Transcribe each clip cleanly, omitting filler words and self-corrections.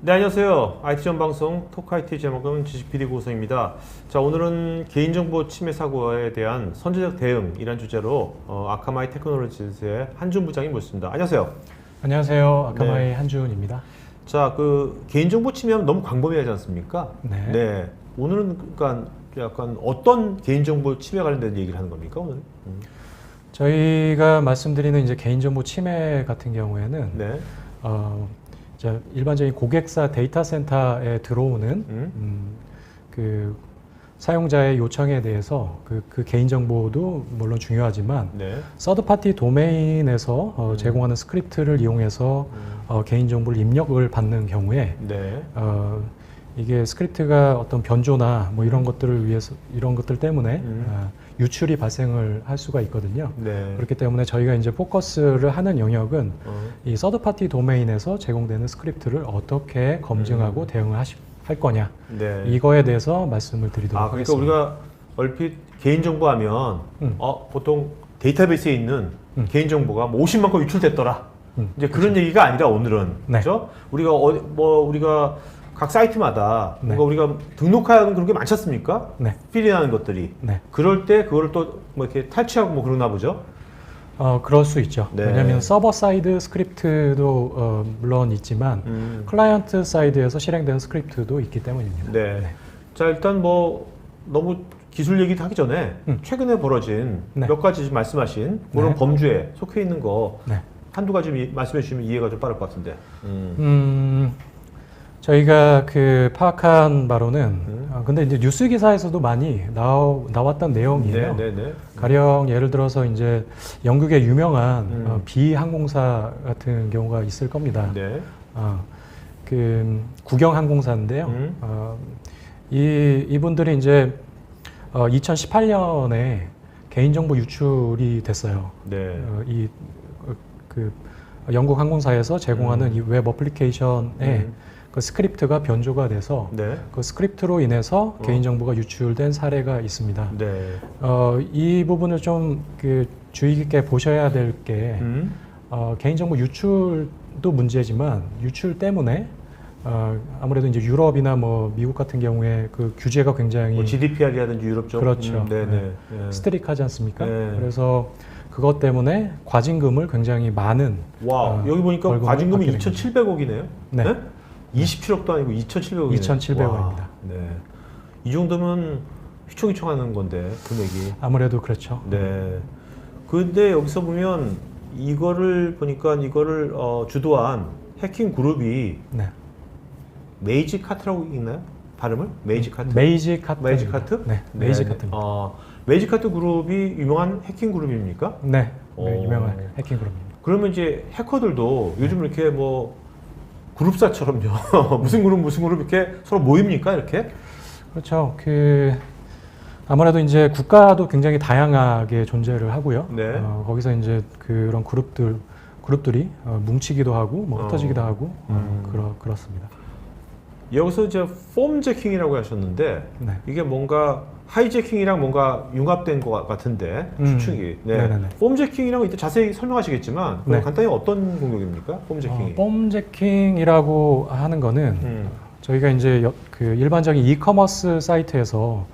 네, 안녕하세요. IT 전방송 토크 IT 제목은 지식 PD 고성입니다. 자, 오늘은 개인정보 침해 사고에 대한 선제적 대응이란 주제로 아카마이 테크놀로지스의 한준 부장님 모셨습니다. 안녕하세요. 안녕하세요. 아카마이 네. 한준입니다. 자, 그 개인정보 침해하면 너무 광범위하지 않습니까? 네. 네. 오늘은 그러니까 약간 어떤 개인정보 침해 관련된 얘기를 하는 겁니까, 오늘? 저희가 말씀드리는 이제 개인정보 침해 같은 경우에는 네. 이제 일반적인 고객사 데이터 센터에 들어오는 그 사용자의 요청에 대해서 그 개인정보도 물론 중요하지만 네. 서드파티 도메인에서 제공하는 스크립트를 이용해서 개인정보를 입력을 받는 경우에 네. 이게 스크립트가 어떤 변조나 뭐 이런 것들을 위해서 이런 것들 때문에 유출이 발생을 할 수가 있거든요. 네. 그렇기 때문에 저희가 이제 포커스를 하는 영역은 이 서드파티 도메인에서 제공되는 스크립트를 어떻게 검증하고 대응을 할 거냐 네. 이거에 대해서 말씀을 드리도록 그러니까 하겠습니다. 우리가 얼핏 개인정보 하면 보통 데이터베이스에 있는 개인정보가 뭐 50만 건 유출됐더라. 이제 그런 얘기가 아니라 오늘은 네. 그렇죠? 우리가 우리가 각 사이트마다 네. 뭔가 우리가 등록하는 그런 게 많지 않습니까? 네. 필요한 것들이. 네. 그럴 때 그거를 또 뭐 이렇게 탈취하고 뭐 그러나 보죠. 그럴 수 있죠. 네. 왜냐하면 서버 사이드 스크립트도 물론 있지만 클라이언트 사이드에서 실행되는 스크립트도 있기 때문입니다. 네. 자, 일단 뭐 너무 기술 얘기도 하기 전에 최근에 벌어진 네. 몇 가지 말씀하신 그런 네. 범주에 속해 있는 거 네. 한두 가지 말씀해 주시면 이해가 좀 빠를 것 같은데. 저희가 그 파악한 바로는 근데 이제 뉴스 기사에서도 많이 나왔던 내용이에요. 네, 네, 네. 가령 예를 들어서 이제 영국의 유명한 비항공사 같은 경우가 있을 겁니다. 네. 그 국영항공사인데요. 이분들이 이제 2018년에 개인정보 유출이 됐어요. 네. 그 영국 항공사에서 제공하는 이 웹 어플리케이션에 그 스크립트가 변조가 돼서 네. 그 스크립트로 인해서 개인정보가 유출된 사례가 있습니다. 네. 이 부분을 좀 그 주의 깊게 보셔야 될 게 개인정보 유출도 문제지만 유출 때문에 아무래도 이제 유럽이나 뭐 미국 같은 경우에 그 규제가 굉장히 뭐 GDPR이라든지 유럽 쪽. 그렇죠. 네, 네. 네. 스트릭하지 않습니까? 네. 그래서 그것 때문에 과징금을 굉장히 많은 와, 여기 보니까 벌금을 과징금이 받게 됩니다. 2,700억이네요. 네. 27억도 아니고 2,700억이네요. 2,700억입니다. 네. 이 정도면 휘청휘청하는 건데 금액이. 아무래도 그렇죠. 네. 근데 여기서 보면 이거를 보니까 이거를 주도한 해킹 그룹이 네. 메이지 카트라고 있나요? 발음을? 메이지 카트? 메이지 카트. 메이지 카트? 네. 메이지 카트입니다. 메이지 카트 그룹이 유명한 해킹 그룹입니까? 네. 오. 유명한 해킹 그룹입니다. 그러면 이제 해커들도 요즘 이렇게 뭐 그룹사처럼요. 무슨 그룹 이렇게 서로 모입니까? 이렇게? 그렇죠. 아무래도 이제 국가도 굉장히 다양하게 존재를 하고요. 네. 거기서 이제 그런 그룹들이 뭉치기도 하고 뭐 흩어지기도 하고 그렇습니다. 여기서 이제 폼 제킹이라고 하셨는데 네. 이게 뭔가 하이제킹이랑 뭔가 융합된 것 같은데 추측이. 네. 네네네. 폼 제킹이라고 이따 자세히 설명하시겠지만 네. 간단히 어떤 공격입니까? 폼 제킹이. 폼제킹이라고 하는 거는 저희가 이제 그 일반적인 이커머스 사이트에서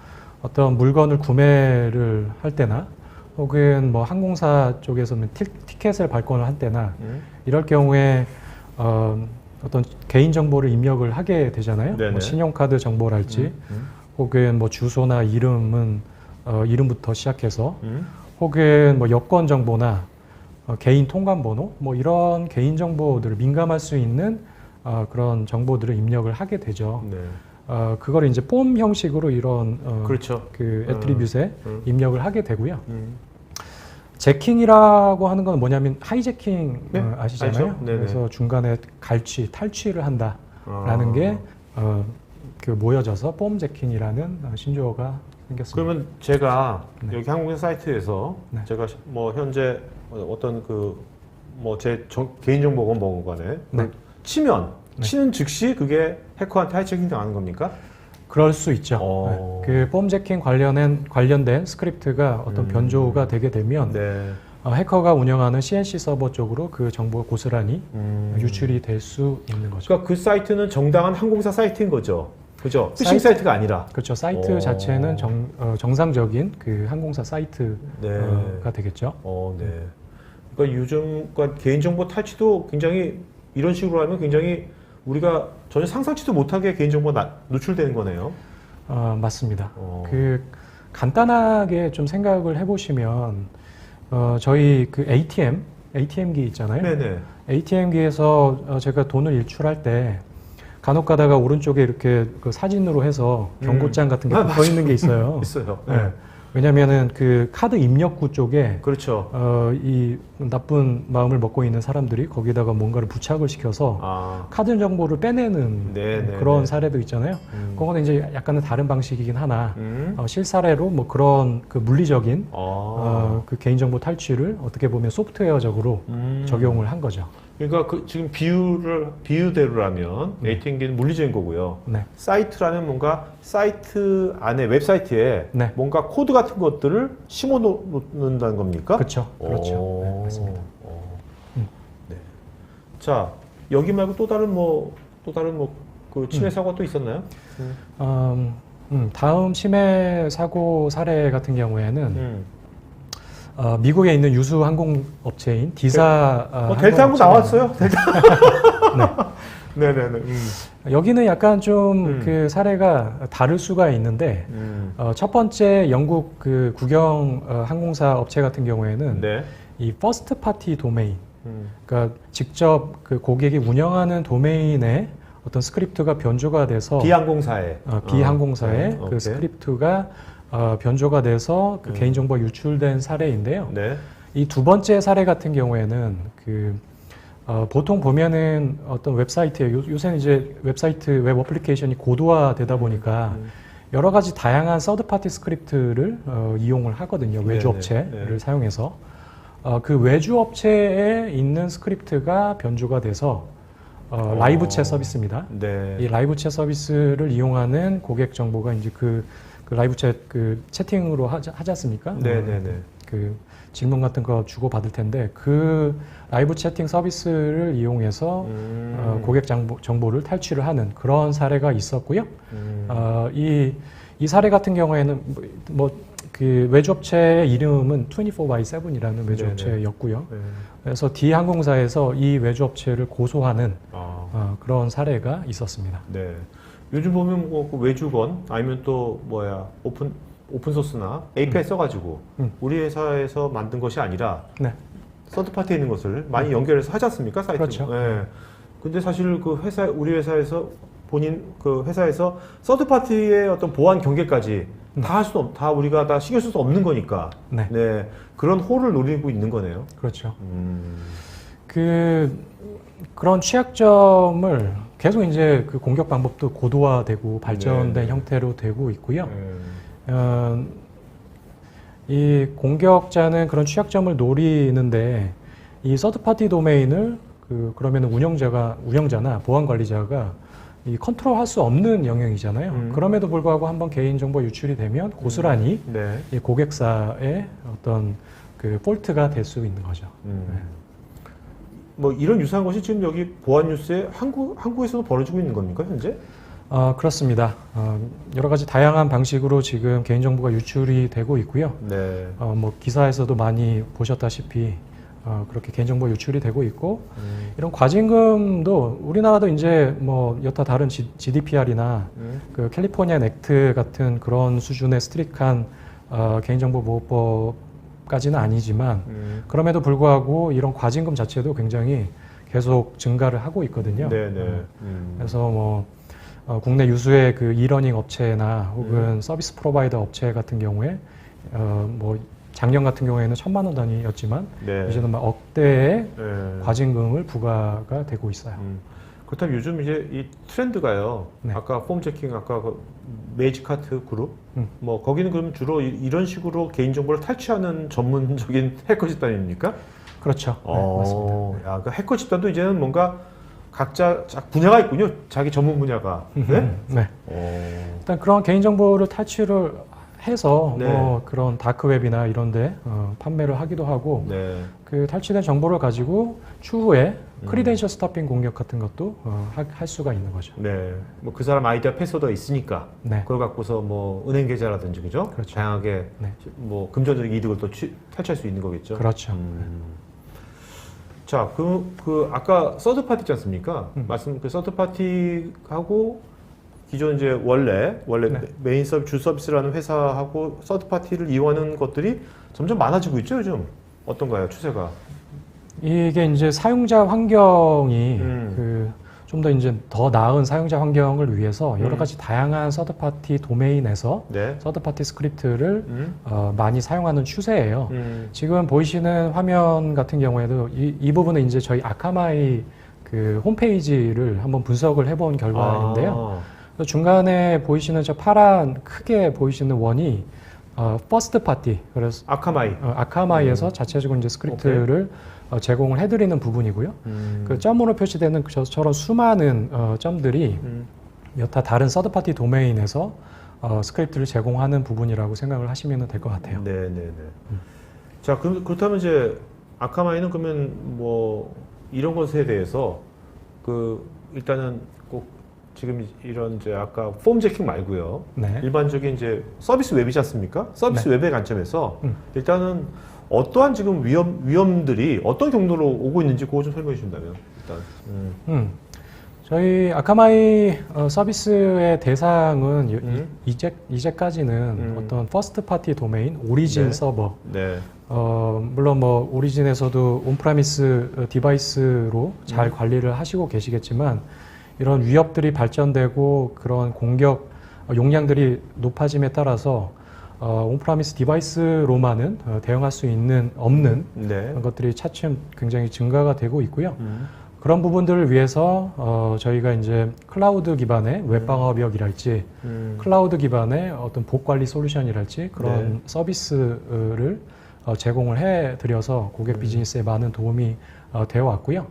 어떤 물건을 구매를 할 때나 혹은 뭐 항공사 쪽에서는 티켓을 발권을 할 때나 이럴 경우에 어떤 개인 정보를 입력을 하게 되잖아요. 네네. 뭐 신용카드 정보랄지 혹은 뭐 주소나 이름은 이름부터 시작해서 혹은 뭐 여권 정보나 개인 통관번호 뭐 이런 개인 정보들을 민감할 수 있는 그런 정보들을 입력을 하게 되죠. 네. 그걸 이제 폼 형식으로 이런 그렇죠. 그 애트리뷰트에 입력을 하게 되고요. 제킹이라고 하는 건 뭐냐면 하이제킹 네? 아시잖아요. 알죠? 네네. 그래서 중간에 탈취를 한다라는 게 그 모여져서 폼 제킹이라는 신조어가 생겼습니다. 그러면 제가 네. 여기 한국인 사이트에서 네. 제가 뭐 현재 어떤 그 뭐 제 개인 정보건 뭐건 간에 네. 치는 즉시 그게 해커한테 하이제킹 당하는 겁니까? 그럴 수 있죠. 네. 그 폼 제킹 관련된 스크립트가 어떤 변조가 되게 되면 네. 해커가 운영하는 CNC 서버 쪽으로 그 정보가 고스란히 유출이 될 수 있는 거죠. 그러니까 그 사이트는 정당한 항공사 사이트인 거죠. 그죠? 피싱 사이트가 아니라. 그렇죠. 사이트 자체는 정상적인 그 항공사 사이트가 네. 되겠죠. 네. 그러니까 요즘 그러니까 개인정보 탈취도 굉장히 이런 식으로 하면 굉장히 우리가 전혀 상상치도 못하게 개인정보가 노출되는 거네요. 맞습니다. 그 간단하게 좀 생각을 해보시면 저희 그 ATM기 있잖아요. 네네. ATM기에서 제가 돈을 일출할 때 간혹 가다가 오른쪽에 이렇게 그 사진으로 해서 경고장 같은 게 붙어 있는 게 있어요. 있어요. 네. 왜냐면은 그 카드 입력구 쪽에 그렇죠. 이 나쁜 마음을 먹고 있는 사람들이 거기다가 뭔가를 부착을 시켜서 카드 정보를 빼내는 그런 사례도 있잖아요. 그거는 이제 약간은 다른 방식이긴 하나 실사례로 뭐 그런 그 물리적인 그 개인정보 탈취를 어떻게 보면 소프트웨어적으로 적용을 한 거죠. 그러니까 그 지금 비유대로라면 ATM기는 물리적인 거고요. 네. 사이트라는 뭔가 사이트 안에 웹사이트에 네. 뭔가 코드 같은 것들을 심어 놓는다는 겁니까? 그렇죠. 그렇죠. 네, 맞습니다. 네. 자, 여기 말고 또 다른 그 침해 사고가 또 있었나요? 다음 침해 사고 사례 같은 경우에는 미국에 있는 유수 항공업체인 디사 델타 항공 나왔어요. 델타. 네네네. 여기는 약간 좀 그 사례가 다를 수가 있는데 첫 번째 영국 그 국영 항공사 업체 같은 경우에는 이 퍼스트 파티 도메인, 그러니까 직접 그 고객이 운영하는 도메인에 어떤 스크립트가 변조가 돼서 비항공사의 그 스크립트가 변조가 돼서 그 개인정보가 유출된 사례인데요. 네. 이 두 번째 사례 같은 경우에는 보통 보면은 어떤 웹사이트에 요새는 이제 웹사이트 웹 어플리케이션이 고도화되다 보니까 여러 가지 다양한 서드 파티 스크립트를 이용을 하거든요. 외주 업체를 사용해서 그 외주 업체에 있는 스크립트가 변조가 돼서 라이브 챗 서비스입니다. 네. 이 라이브 챗 서비스를 이용하는 고객 정보가 이제 그 라이브 챗 그 채팅으로 하지 않습니까? 네네네. 그 질문 같은 거 주고 받을 텐데 그 라이브 채팅 서비스를 이용해서 고객 정보를 탈취를 하는 그런 사례가 있었고요. 이 사례 같은 경우에는 그 외주업체의 이름은 24/7이라는 외주업체였고요. 그래서 D 항공사에서 이 외주업체를 고소하는 그런 사례가 있었습니다. 네. 요즘 보면 그 외주건 아니면 또 오픈소스나 API 써가지고 우리 회사에서 만든 것이 아니라 서드파티에 있는 것을 많이 연결해서 하지 않습니까? 사이트. 그렇죠. 네. 근데 사실 그 우리 회사에서 그 회사에서 서드파티의 어떤 보안 경계까지 다 우리가 다 신경 쓸 수 없는 거니까. 네. 그런 홀을 노리고 있는 거네요. 그렇죠. 그런 취약점을 계속 이제 그 공격 방법도 고도화되고 발전된 형태로 되고 있고요. 이 공격자는 그런 취약점을 노리는데 이 서드파티 도메인을 그러면 운영자나 보안 관리자가 이 컨트롤할 수 없는 영역이잖아요. 그럼에도 불구하고 한번 개인정보 유출이 되면 고스란히 이 고객사의 어떤 그 폴트가 될 수 있는 거죠. 뭐 이런 유사한 것이 지금 여기 보안 뉴스에 한국에서도 벌어지고 있는 겁니까 현재? 그렇습니다. 여러 가지 다양한 방식으로 지금 개인정보가 유출이 되고 있고요. 뭐 기사에서도 많이 보셨다시피 그렇게 개인정보 유출이 되고 있고 이런 과징금도 우리나라도 이제 뭐 여타 다른 GDPR이나 그 캘리포니아 액트 같은 그런 수준의 스트릭한 개인정보 보호법까지는 아니지만 그럼에도 불구하고 이런 과징금 자체도 굉장히 계속 증가를 하고 있거든요. 그래서 뭐 국내 유수의 그 이러닝 업체나 혹은 서비스 프로바이더 업체 같은 경우에 뭐 작년 같은 경우에는 1,000만 원 단위였지만 이제는 막 억대의 과징금을 부과가 되고 있어요. 그렇다면 요즘 이제 이 트렌드가요. 아까 폼체킹, 아까 그 매직카트 그룹, 뭐 거기는 그럼 주로 이런 식으로 개인정보를 탈취하는 전문적인 해커 집단입니까? 그렇죠. 맞습니다. 야, 그 해커 집단도 이제는 뭔가 각자 분야가 있군요. 자기 전문 분야가. 일단 그런 개인정보를 탈취를 해서 네. 뭐 그런 다크웹이나 이런데 판매를 하기도 하고 네. 그 탈취된 정보를 가지고 추후에 크리덴셜 스타핑 공격 같은 것도 할 수가 있는 거죠. 네. 뭐 그 사람 아이디와 패스워드가 있으니까 네. 그걸 갖고서 뭐 은행 계좌라든지 그죠? 그렇죠. 다양하게 네. 뭐 금전적 이득을 또 탈취할 수 있는 거겠죠. 그렇죠. 자, 아까 서드 파티 있지 않습니까? 말씀 그 서드 파티하고 기존 이제 원래 네. 메인 서비스 주 서비스라는 회사하고 서드 파티를 이용하는 것들이 점점 많아지고 있죠, 요즘. 어떤가요, 추세가? 이게 이제 사용자 환경이 음. 좀 더 이제 더 나은 사용자 환경을 위해서 여러 가지 다양한 서드 파티 도메인에서 네. 서드 파티 스크립트를 많이 사용하는 추세예요. 지금 보이시는 화면 같은 경우에도 이 부분은 이제 저희 아카마이 그 홈페이지를 한번 분석을 해본 결과인데요. 그래서 중간에 보이시는 저 파란 크게 보이시는 원이 퍼스트 파티, 그래서 아카마이에서 자체적으로 이제 스크립트를 제공을 해드리는 부분이고요. 그 점으로 표시되는 저런 수많은 점들이 여타 다른 서드 파티 도메인에서 스크립트를 제공하는 부분이라고 생각을 하시면 될 것 같아요. 네네네. 자, 그렇다면 이제 아카마이는 그러면 뭐 이런 것에 대해서 일단은 꼭 지금 이런 이제 아까 폼 제킹 말고요. 네. 일반적인 이제 서비스 웹이지 않습니까? 서비스 웹의 관점에서 일단은 어떠한 지금 위험들이 어떤 경로로 오고 있는지 그거 좀 설명해 주신다면 일단. 저희 아카마이 서비스의 대상은 이제까지는 어떤 퍼스트 파티 도메인, 오리진 네. 서버. 네. 물론 뭐 오리진에서도 온프라미스 디바이스로 잘 관리를 하시고 계시겠지만 이런 위협들이 발전되고 그런 공격 용량들이 높아짐에 따라서 온프라미스 디바이스로만은 대응할 수 없는 네. 것들이 차츰 굉장히 증가가 되고 있고요. 그런 부분들을 위해서 저희가 이제 클라우드 기반의 웹방어벽이랄지 클라우드 기반의 어떤 복관리 솔루션이랄지 그런 네. 서비스를 제공을 해드려서 고객 비즈니스에 많은 도움이 되어 왔고요.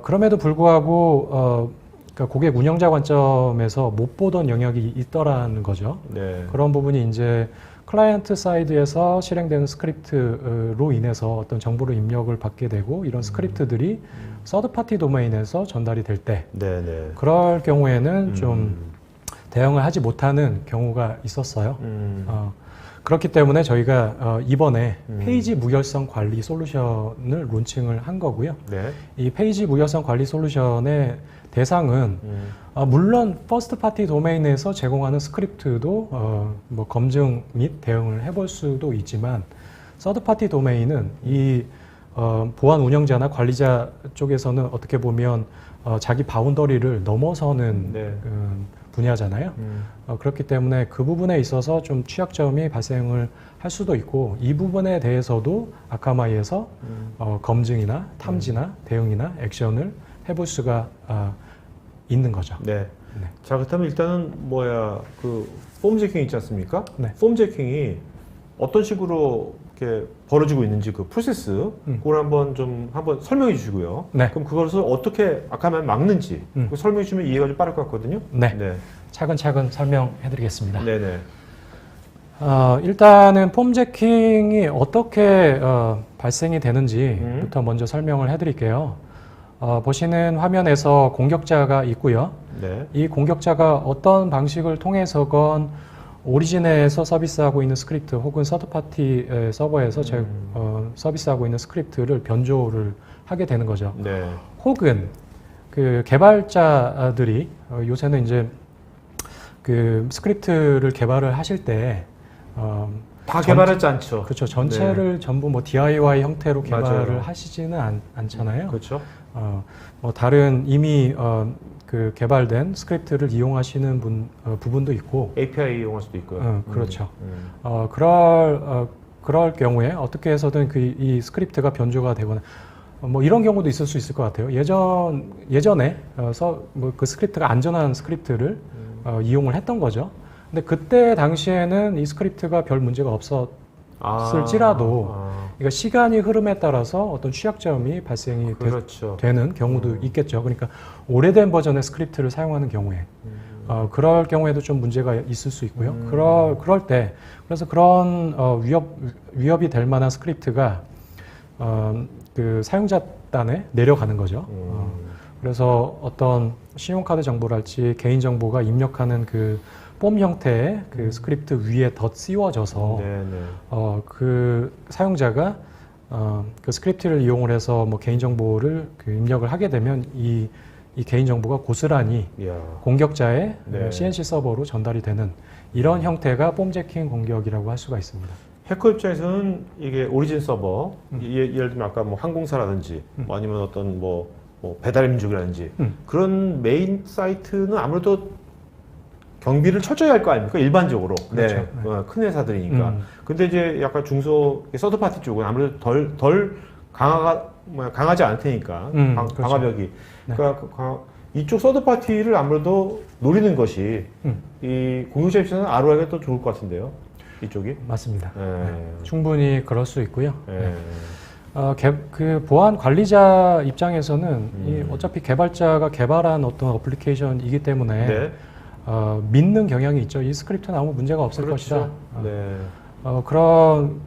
그럼에도 불구하고 그러니까 고객 운영자 관점에서 못 보던 영역이 있더라는 거죠. 네. 그런 부분이 이제 클라이언트 사이드에서 실행되는 스크립트로 인해서 어떤 정보를 입력을 받게 되고 이런 스크립트들이 서드 파티 도메인에서 전달이 될 때 네네. 그럴 경우에는 좀 대응을 하지 못하는 경우가 있었어요. 그렇기 때문에 저희가 이번에 페이지 무결성 관리 솔루션을 론칭을 한 거고요. 네. 이 페이지 무결성 관리 솔루션의 대상은 물론 퍼스트 파티 도메인에서 제공하는 스크립트도 뭐 검증 및 대응을 해볼 수도 있지만 서드 파티 도메인은 이 보안 운영자나 관리자 쪽에서는 어떻게 보면 자기 바운더리를 넘어서는 네. 분야잖아요. 그렇기 때문에 그 부분에 있어서 좀 취약점이 발생을 할 수도 있고 이 부분에 대해서도 아카마이에서 검증이나 탐지나 대응이나 액션을 해볼 수가 있는 거죠. 네. 네. 자, 그렇다면 일단은 폼 제킹 있지 않습니까? 네. 폼 제킹이 어떤 식으로 이렇게 벌어지고 있는지 그 프로세스 그걸 한번 설명해 주시고요. 네. 그럼 그것을 어떻게 아카마이 막는지 그거 설명해 주시면 이해가 좀 빠를 것 같거든요. 네. 네. 차근차근 설명해 드리겠습니다. 네네. 일단은 폼 제킹이 어떻게 발생이 되는지부터 먼저 설명을 해 드릴게요. 보시는 화면에서 공격자가 있고요. 네. 이 공격자가 어떤 방식을 통해서건 오리진에서 서비스하고 있는 스크립트 혹은 서드파티 서버에서 서비스하고 있는 스크립트를 변조를 하게 되는 거죠. 네. 혹은 그 개발자들이 요새는 이제 그 스크립트를 개발을 하실 때 다 개발하지 않죠. 그렇죠. 전체를 전부 뭐 DIY 형태로 개발을 맞아요. 하시지는 않잖아요. 그렇죠. 뭐 다른 이미 그 개발된 스크립트를 이용하시는 부분도 있고 API 이용할 수도 있고요. 그렇죠. 그럴 경우에 어떻게 해서든 이 스크립트가 변조가 되거나 뭐 이런 경우도 있을 수 있을 것 같아요. 예전에 뭐 그 스크립트가 안전한 스크립트를 이용을 했던 거죠. 근데 그때 당시에는 이 스크립트가 별 문제가 없었을지라도 그러니까 시간이 흐름에 따라서 어떤 취약점이 발생이 그렇죠. 되는 경우도 있겠죠. 그러니까 오래된 버전의 스크립트를 사용하는 경우에 그럴 경우에도 좀 문제가 있을 수 있고요. 그럴 때 그래서 그런 위협이 될 만한 스크립트가 그 사용자 단에 내려가는 거죠. 그래서 어떤 신용카드 정보랄지 개인 정보가 입력하는 그 폼 형태의 그 스크립트 위에 더 씌워져서 그 사용자가 그 스크립트를 이용을 해서 뭐 개인 정보를 그 입력을 하게 되면 이 개인 정보가 고스란히 공격자의 CNC 서버로 전달이 되는 이런 형태가 폼제킹 공격이라고 할 수가 있습니다. 해커 입장에서는 이게 오리진 서버, 예를 들면 아까 뭐 항공사라든지 뭐 아니면 어떤 뭐 배달민족이라든지 그런 메인 사이트는 아무래도 경비를 철저히 할 거 아닙니까? 일반적으로. 그렇죠. 큰 회사들이니까. 근데 이제 약간 중소 서드파티 쪽은 아무래도 덜 강하지 않을 테니까. 그렇죠. 방화벽이. 그러니까 이쪽 서드파티를 아무래도 노리는 것이 이 공유자 입장에서는 ROI가 또 좋을 것 같은데요. 이쪽이. 맞습니다. 충분히 그럴 수 있고요. 네. 그 보안 관리자 입장에서는 어차피 개발자가 개발한 어떤 어플리케이션이기 때문에 믿는 경향이 있죠. 이 스크립트는 아무 문제가 없을 것이다.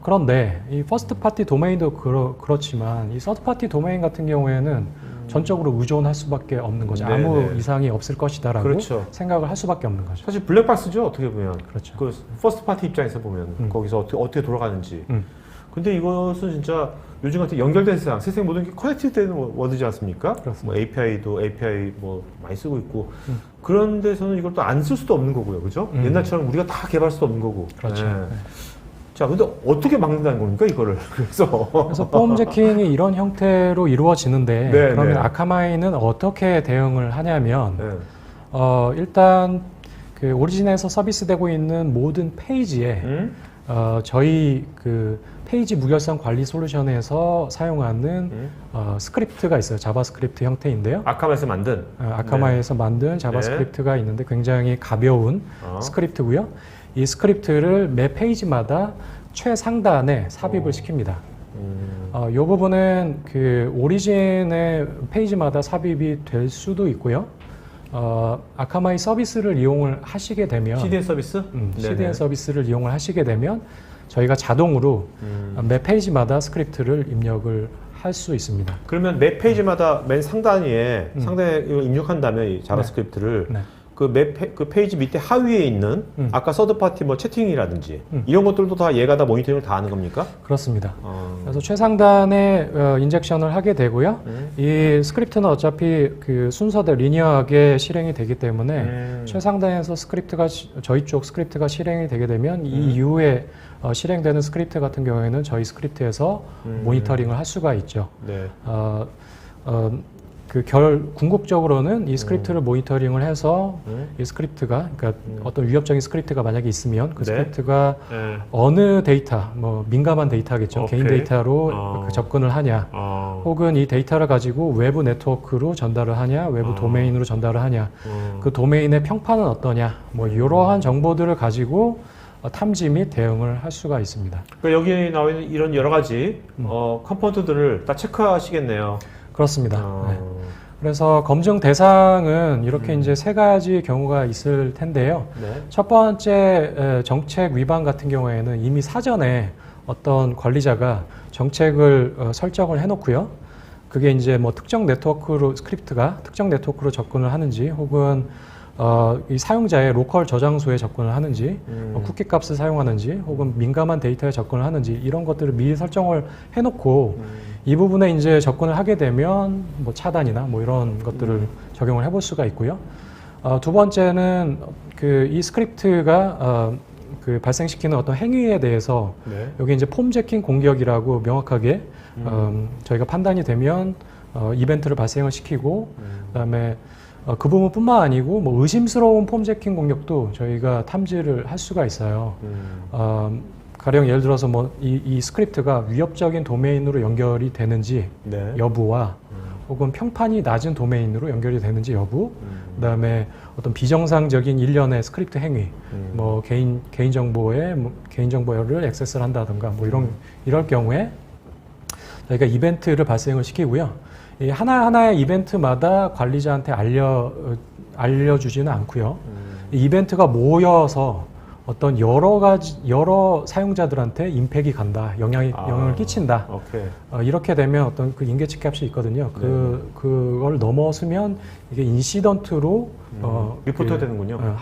그런데 이 퍼스트 파티 도메인도 그렇지만 이 서드 파티 도메인 같은 경우에는 전적으로 의존할 수밖에 없는 거죠. 아무 이상이 없을 것이다라고 생각을 할 수밖에 없는 거죠. 사실 블랙박스죠. 어떻게 보면. 그렇죠. 그 퍼스트 파티 입장에서 보면 거기서 어떻게 돌아가는지. 근데 이것은 진짜 요즘 같은 연결된 세상 모든 게 커넥티드 되는 워드지 않습니까? 뭐 API 뭐 많이 쓰고 있고 그런 데서는 이걸 또 안 쓸 수도 없는 거고요, 그죠? 옛날처럼 우리가 다 개발할 수도 없는 거고. 그렇죠. 자, 근데 어떻게 막는다는 겁니까, 이거를? 그래서 폼제킹이 이런 형태로 이루어지는데 그러면 아카마이는 어떻게 대응을 하냐면 일단 그 오리진에서 서비스되고 있는 모든 페이지에 저희 그 페이지 무결성 관리 솔루션에서 사용하는 스크립트가 있어요. 자바스크립트 형태인데요. 아카마이에서 만든? 아카마이에서 만든 자바스크립트가 있는데 굉장히 가벼운 스크립트고요. 이 스크립트를 매 페이지마다 최상단에 삽입을 시킵니다. 이 부분은 그 오리진의 페이지마다 삽입이 될 수도 있고요. 아카마이 서비스를 이용을 하시게 되면 CDN 서비스? CDN 서비스를 이용을 하시게 되면 저희가 자동으로 매 페이지마다 스크립트를 입력을 할 수 있습니다. 그러면 매 페이지마다 맨 상단에 입력한 다음에 이 자바스크립트를 그 페이지 밑에 하위에 있는 아까 서드파티 뭐 채팅이라든지 이런 것들도 다 얘가 다 모니터링을 다 하는 겁니까? 그렇습니다. 그래서 최상단에 인젝션을 하게 되고요. 이 스크립트는 어차피 그 순서대로 리니어하게 실행이 되기 때문에 최상단에서 스크립트가 저희 쪽 스크립트가 실행이 되게 되면 이 이후에 실행되는 스크립트 같은 경우에는 저희 스크립트에서 모니터링을 할 수가 있죠. 궁극적으로는 이 스크립트를 모니터링을 해서 이 스크립트가, 그러니까 어떤 위협적인 스크립트가 만약에 있으면 그 스크립트가 어느 데이터, 뭐 민감한 데이터겠죠. 개인 데이터로 접근을 하냐, 혹은 이 데이터를 가지고 외부 네트워크로 전달을 하냐, 외부 도메인으로 전달을 하냐, 그 도메인의 평판은 어떠냐, 뭐 이러한 정보들을 가지고 탐지 및 대응을 할 수가 있습니다. 그러니까 여기 나와 있는 이런 여러 가지 컴포넌트들을 다 체크하시겠네요. 그렇습니다. 그래서 검증 대상은 이렇게 이제 세 가지 경우가 있을 텐데요. 첫 번째 정책 위반 같은 경우에는 이미 사전에 어떤 관리자가 정책을 설정을 해놓고요. 그게 이제 뭐 특정 네트워크로 스크립트가 특정 네트워크로 접근을 하는지, 혹은 이 사용자의 로컬 저장소에 접근을 하는지, 쿠키 값을 사용하는지, 혹은 민감한 데이터에 접근을 하는지 이런 것들을 미리 설정을 해놓고 이 부분에 이제 접근을 하게 되면 뭐 차단이나 뭐 이런 것들을 적용을 해볼 수가 있고요. 두 번째는 그 이 스크립트가 그 발생시키는 어떤 행위에 대해서 여기 이제 폼제킹 공격이라고 명확하게 저희가 판단이 되면 이벤트를 발생을 시키고 그다음에 그 부분뿐만 아니고 뭐 의심스러운 폼제킹 공격도 저희가 탐지를 할 수가 있어요. 가령 예를 들어서 뭐 이 스크립트가 위협적인 도메인으로 연결이 되는지 여부와 혹은 평판이 낮은 도메인으로 연결이 되는지 여부, 그다음에 어떤 비정상적인 일련의 스크립트 행위, 뭐 개인 정보를 액세스를 한다든가 뭐 이럴 경우에 저희가 이벤트를 발생을 시키고요. 이 하나하나의 이벤트마다 관리자한테 알려주지는 않고요. 이 이벤트가 모여서 어떤 여러 사용자들한테 임팩이 간다, 영향을 끼친다. 오케이. 이렇게 되면 어떤 그 인계치 값이 있거든요. 그걸 넘어서면 이게 인시던트로 리포트가 되는군요.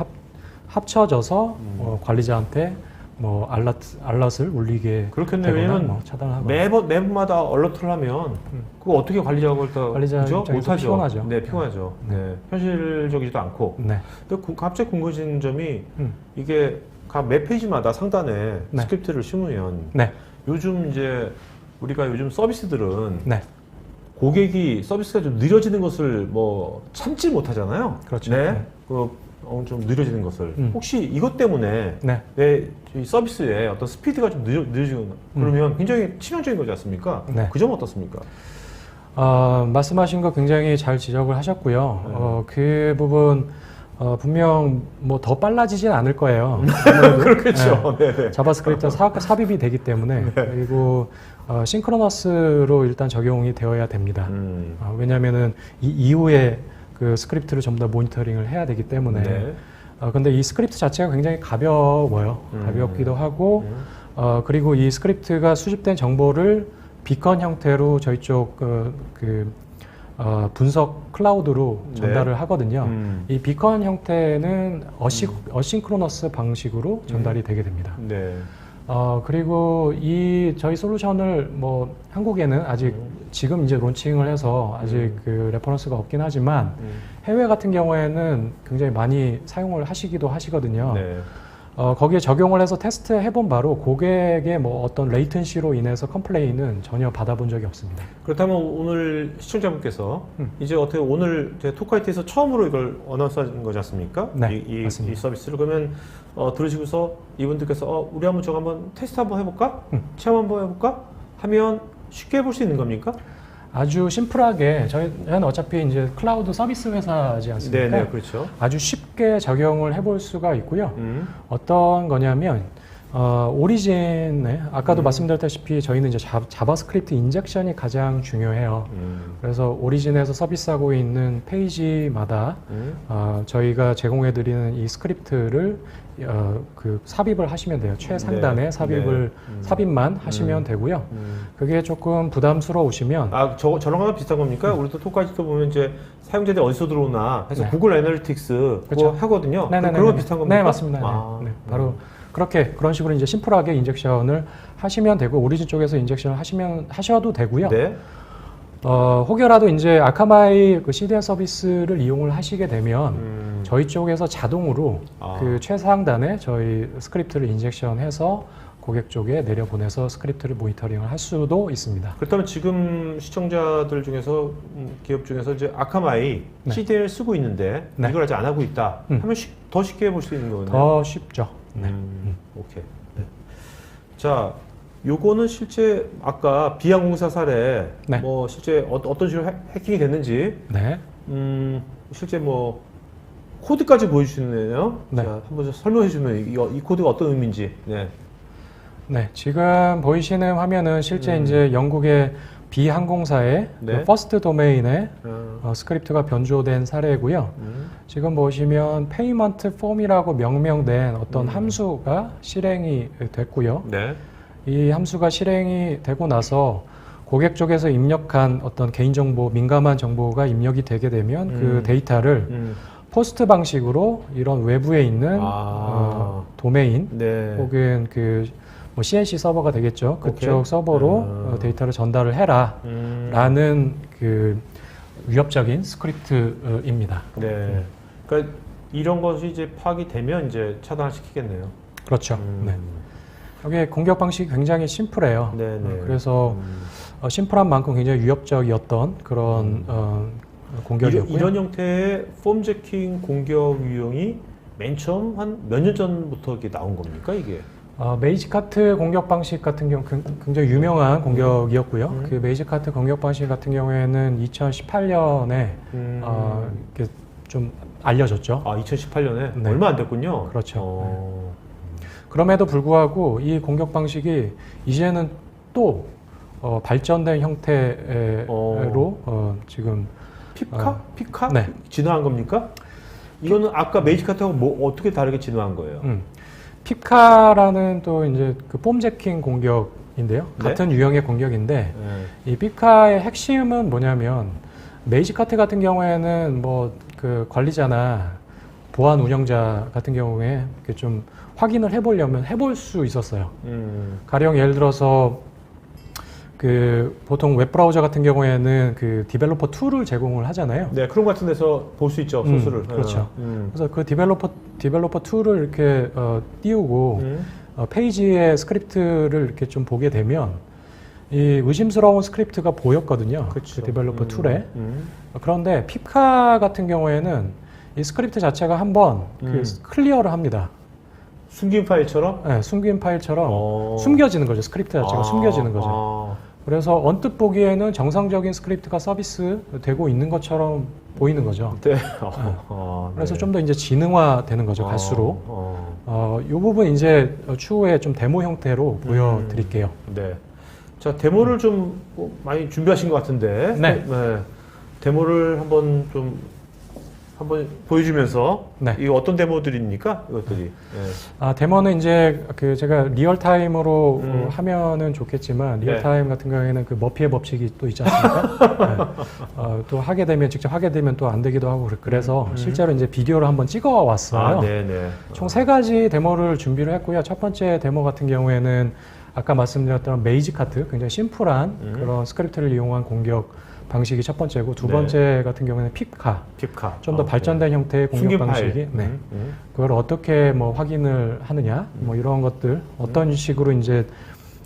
합쳐져서 관리자한테 뭐 알럿을 울리게 그렇겠네요. 되거나 왜냐면 뭐 차단을 하거나. 매번마다 얼러트를 하면 그거 어떻게 관리자가 관리자 그죠? 입장에서 못하죠. 피곤하죠. 네, 피곤하죠. 네. 현실적이지도 않고. 네. 근데 갑자기 궁금해지는 점이 이게 각 매 페이지마다 상단에 네. 스크립트를 심으면 네. 요즘 이제 우리가 요즘 서비스들은 네. 고객이 서비스가 좀 느려지는 것을 뭐 참지 못하잖아요. 그렇죠. 네. 네. 좀 느려지는 것을 음. 혹시 이것 때문에 네. 내 이 서비스의 어떤 스피드가 좀 느려지거나 그러면 굉장히 치명적인 거지 않습니까? 네. 그 점은 어떻습니까? 말씀하신 거 굉장히 잘 지적을 하셨고요. 그 부분 분명 뭐 더 빨라지진 않을 거예요. 그렇겠죠. 네. 네. 자바스크립트 삽입이 되기 때문에 그리고 싱크로너스로 일단 적용이 되어야 됩니다. 왜냐하면은 이 이후에 그 스크립트를 전부 다 모니터링을 해야 되기 때문에. 네. 근데 이 스크립트 자체가 굉장히 가벼워요. 가볍기도 하고 그리고 이 스크립트가 수집된 정보를 비건 형태로 저희 쪽 분석 클라우드로 전달을 하거든요. 이 비건 형태는 어싱크로너스 방식으로 전달이 되게 됩니다. 네. 그리고 이 저희 솔루션을 뭐 한국에는 아직 지금 이제 론칭을 해서 아직 그 레퍼런스가 없긴 하지만 해외 같은 경우에는 굉장히 많이 사용을 하시기도 하시거든요. 네. 거기에 적용을 해서 테스트 해본 바로 고객의 뭐 어떤 레이턴시로 인해서 컴플레인은 전혀 받아본 적이 없습니다. 그렇다면 오늘 시청자분께서 이제 어떻게 오늘 토크아이티에서 처음으로 이걸 어나운스한 거지 않습니까? 네, 이 맞습니다. 서비스를 그러면 들으시고서 이분들께서 우리 저거 한번 테스트 한번 해볼까? 체험 한번 해볼까? 하면 쉽게 해볼 수 있는 겁니까? 아주 심플하게 저희는 어차피 이제 클라우드 서비스 회사지 않습니까? 네, 그렇죠. 아주 쉽게 적용을 해볼 수가 있고요. 어떤 거냐면 오리진에 아까도 말씀드렸다시피 저희는 이제 자바스크립트 인젝션이 가장 중요해요. 그래서 오리진에서 서비스하고 있는 페이지마다 저희가 제공해드리는 이 스크립트를 그 삽입을 하시면 돼요. 최상단에 삽입만 하시면 되고요. 그게 조금 부담스러우시면 저런 거랑 비슷한 겁니까? 우리도 토크아이티도 보면 이제 사용자들이 어디서 들어오나 해서 네. 구글 애널리틱스 그거 그렇죠. 하거든요. 네네네. 그런 거 비슷한 겁니까? 네, 맞습니다. 네. 바로 그런 식으로 이제 심플하게 인젝션을 하시면 되고 오리진 쪽에서 인젝션을 하셔도 되고요. 네. 혹여라도 이제 아카마이 그 CDN 서비스를 이용을 하시게 되면 저희 쪽에서 자동으로 그 최상단에 저희 스크립트를 인젝션해서 고객 쪽에 내려보내서 스크립트를 모니터링을 할 수도 있습니다. 그렇다면 지금 시청자들 중에서 기업 중에서 이제 아카마이 네. CDN을 쓰고 있는데 네. 이걸 아직 안 하고 있다 하면 더 쉽게 해볼 수 있는 거네요. 더 쉽죠. 네. 오케이. 네. 자, 요거는 실제 아까 비항공사 사례 네. 뭐 실제 어떤 식으로 해킹이 됐는지 네. 실제 뭐 코드까지 보여주시네요. 네. 자, 한번 좀 설명해 주면 이 코드가 어떤 의미인지. 네. 네, 지금 보이시는 화면은 실제 이제 영국의 비항공사의 네. 그 퍼스트 도메인에 스크립트가 변조된 사례고요. 지금 보시면 페이먼트 폼이라고 명명된 어떤 함수가 실행이 됐고요. 네. 이 함수가 실행이 되고 나서 고객 쪽에서 입력한 어떤 개인정보, 민감한 정보가 입력이 되게 되면 그 데이터를 포스트 방식으로 이런 외부에 있는 도메인 네. 혹은 뭐 CNC 서버가 되겠죠. 그쪽 오케이. 서버로 데이터를 전달을 해라 라는 그 위협적인 스크립트입니다. 네. 그러니까 이런 것이 이제 파악이 되면 이제 차단을 시키겠네요. 그렇죠. 네. 여기 공격 방식이 굉장히 심플해요. 네네. 그래서 심플한 만큼 굉장히 위협적이었던 그런 공격이었고요. 이런 형태의 폼 제킹 공격 유형이 맨 처음 한 몇 년 전부터 이게 나온 겁니까 이게? 메이지카트 공격 방식 같은 경우 굉장히 유명한 공격이었고요. 그 메이지카트 공격 방식 같은 경우에는 2018년에 이렇게 좀 알려졌죠. 2018년에 네. 얼마 안 됐군요. 그렇죠. 그럼에도 불구하고 이 공격 방식이 이제는 또 발전된 형태로 지금 피카? 네. 진화한 겁니까? 이거는 아까 메이지카트하고 뭐 어떻게 다르게 진화한 거예요? 피카라는 또 이제 그 폼제킹 공격인데요. 네? 같은 유형의 공격인데 네. 이 피카의 핵심은 뭐냐면 메이지카트 같은 경우에는 뭐 그 관리자나 보안 운영자 같은 경우에 이렇게 좀 확인을 해보려면 해볼 수 있었어요. 가령 예를 들어서 그 보통 웹브라우저 같은 경우에는 그 디벨로퍼 툴을 제공을 하잖아요. 네, 크롬 같은 데서 볼 수 있죠, 소스를. 그렇죠. 그래서 그 디벨로퍼 툴을 이렇게 띄우고 페이지의 스크립트를 이렇게 좀 보게 되면 이 의심스러운 스크립트가 보였거든요. 그렇죠. 그 디벨로퍼 툴에. 그런데 피카 같은 경우에는 이 스크립트 자체가 한번 그 클리어를 합니다. 숨긴 파일처럼? 네, 숨긴 파일처럼 숨겨지는 거죠. 스크립트 자체가 숨겨지는 거죠. 그래서 언뜻 보기에는 정상적인 스크립트가 서비스 되고 있는 것처럼 보이는 거죠. 네. 그래서 좀 더 이제 지능화되는 거죠. 갈수록. 이 부분 이제 추후에 좀 데모 형태로 보여드릴게요. 네. 자, 데모를 좀 많이 준비하신 것 같은데. 네. 데모를 한번 보여주면서. 네. 이거 어떤 데모들입니까? 이것들이. 데모는 이제 그 제가 리얼타임으로 하면은 좋겠지만 리얼타임 같은 경우에는 그 머피의 법칙이 또 있지 않습니까? 네. 또 직접 하게 되면 또 안 되기도 하고 그래서 실제로 이제 비디오를 한번 찍어 왔어요. 네네. 총 3가지 데모를 준비를 했고요. 첫 번째 데모 같은 경우에는 아까 말씀드렸던 메이지카트, 굉장히 심플한 그런 스크립트를 이용한 공격 방식이 첫 번째고, 두 번째 같은 경우에는 피카. 좀 더 발전된 형태의 공격 방식이. 그걸 어떻게 뭐 확인을 하느냐, 뭐 이런 것들, 어떤 식으로 이제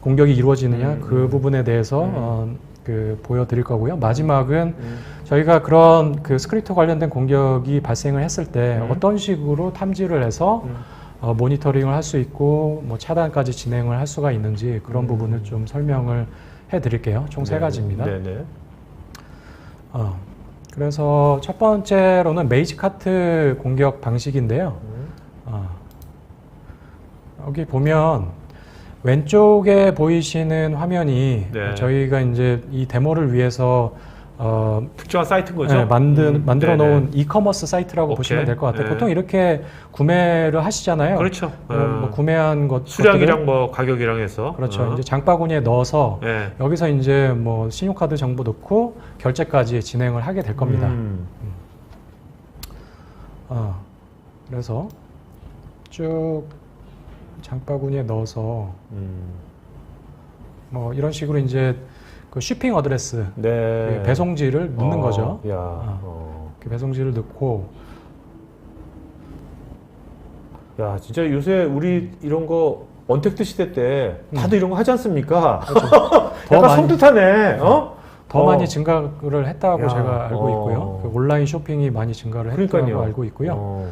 공격이 이루어지느냐, 그 부분에 대해서 그 보여드릴 거고요. 마지막은 저희가 그런 그 스크립트 관련된 공격이 발생을 했을 때 어떤 식으로 탐지를 해서 모니터링을 할 수 있고 뭐 차단까지 진행을 할 수가 있는지 그런 부분을 좀 설명을 해드릴게요. 총 3가지입니다. 네네. 그래서 첫 번째로는 메이지카트 공격 방식인데요. 여기 보면 왼쪽에 보이시는 화면이 저희가 이제 이 데모를 위해서 특정한 사이트인 거죠? 네, 만들어 놓은 이커머스 사이트라고 보시면 될 것 같아요. 보통 이렇게 구매를 하시잖아요. 그렇죠. 뭐 구매한 것 수량이랑 뭐 가격이랑 해서. 그렇죠. 이제 장바구니에 넣어서 여기서 이제 뭐 신용카드 정보 넣고 결제까지 진행을 하게 될 겁니다. 그래서 쭉 장바구니에 넣어서 뭐 이런 식으로 이제 그 쉬핑 어드레스, 그 배송지를 넣는 거죠. 그 배송지를 넣고, 야, 진짜 요새 우리 이런 거 언택트 시대 때 다들 이런 거 하지 않습니까? 그렇죠. 약간 섬뜩하네. 더 많이 증가를 했다고 제가 알고 있고요. 그 온라인 쇼핑이 많이 증가를 했다고 알고 있고요.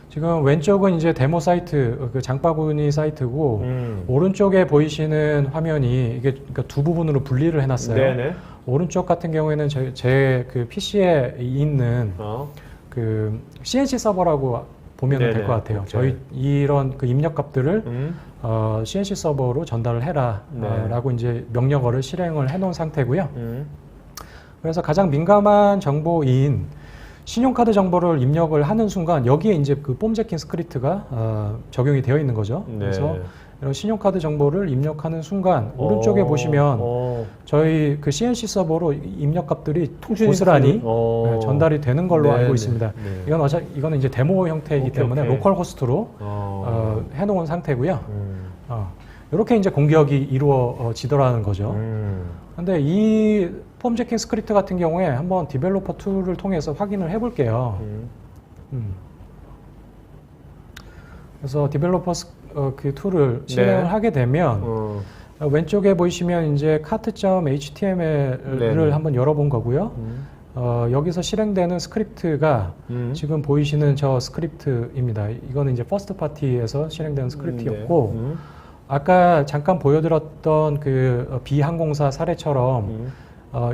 지금 왼쪽은 이제 데모 사이트, 그 장바구니 사이트고, 오른쪽에 보이시는 화면이 이게 그러니까 두 부분으로 분리를 해놨어요. 네네. 오른쪽 같은 경우에는 제 그 PC에 있는 그 CNC 서버라고 보면 될 것 같아요. 저희 이런 그 입력값들을 CNC 서버로 전달을 해라 라고 이제 명령어를 실행을 해놓은 상태고요. 그래서 가장 민감한 정보인 신용카드 정보를 입력을 하는 순간 여기에 이제 그 폼제킹 스크립트가 적용이 되어 있는 거죠. 그래서 이런 신용카드 정보를 입력하는 순간 오른쪽에 보시면 저희 그 CNC 서버로 입력값들이 고스란히 전달이 되는 걸로 알고 있습니다. 이거는 이제 데모 형태이기 때문에 로컬 호스트로 해놓은 상태고요. 이렇게 이제 공격이 이루어지더라는 거죠. 근데 이 폼제킹 스크립트 같은 경우에 한번 디벨로퍼 툴을 통해서 확인을 해볼게요. 그래서 디벨로퍼 그 툴을 실행을 하게 되면 왼쪽에 보시면 이제 cart.html을 한번 열어본 거고요. 여기서 실행되는 스크립트가 지금 보이시는 저 스크립트입니다. 이거는 이제 퍼스트 파티에서 실행되는 스크립트였고, 아까 잠깐 보여드렸던 그 비항공사 사례처럼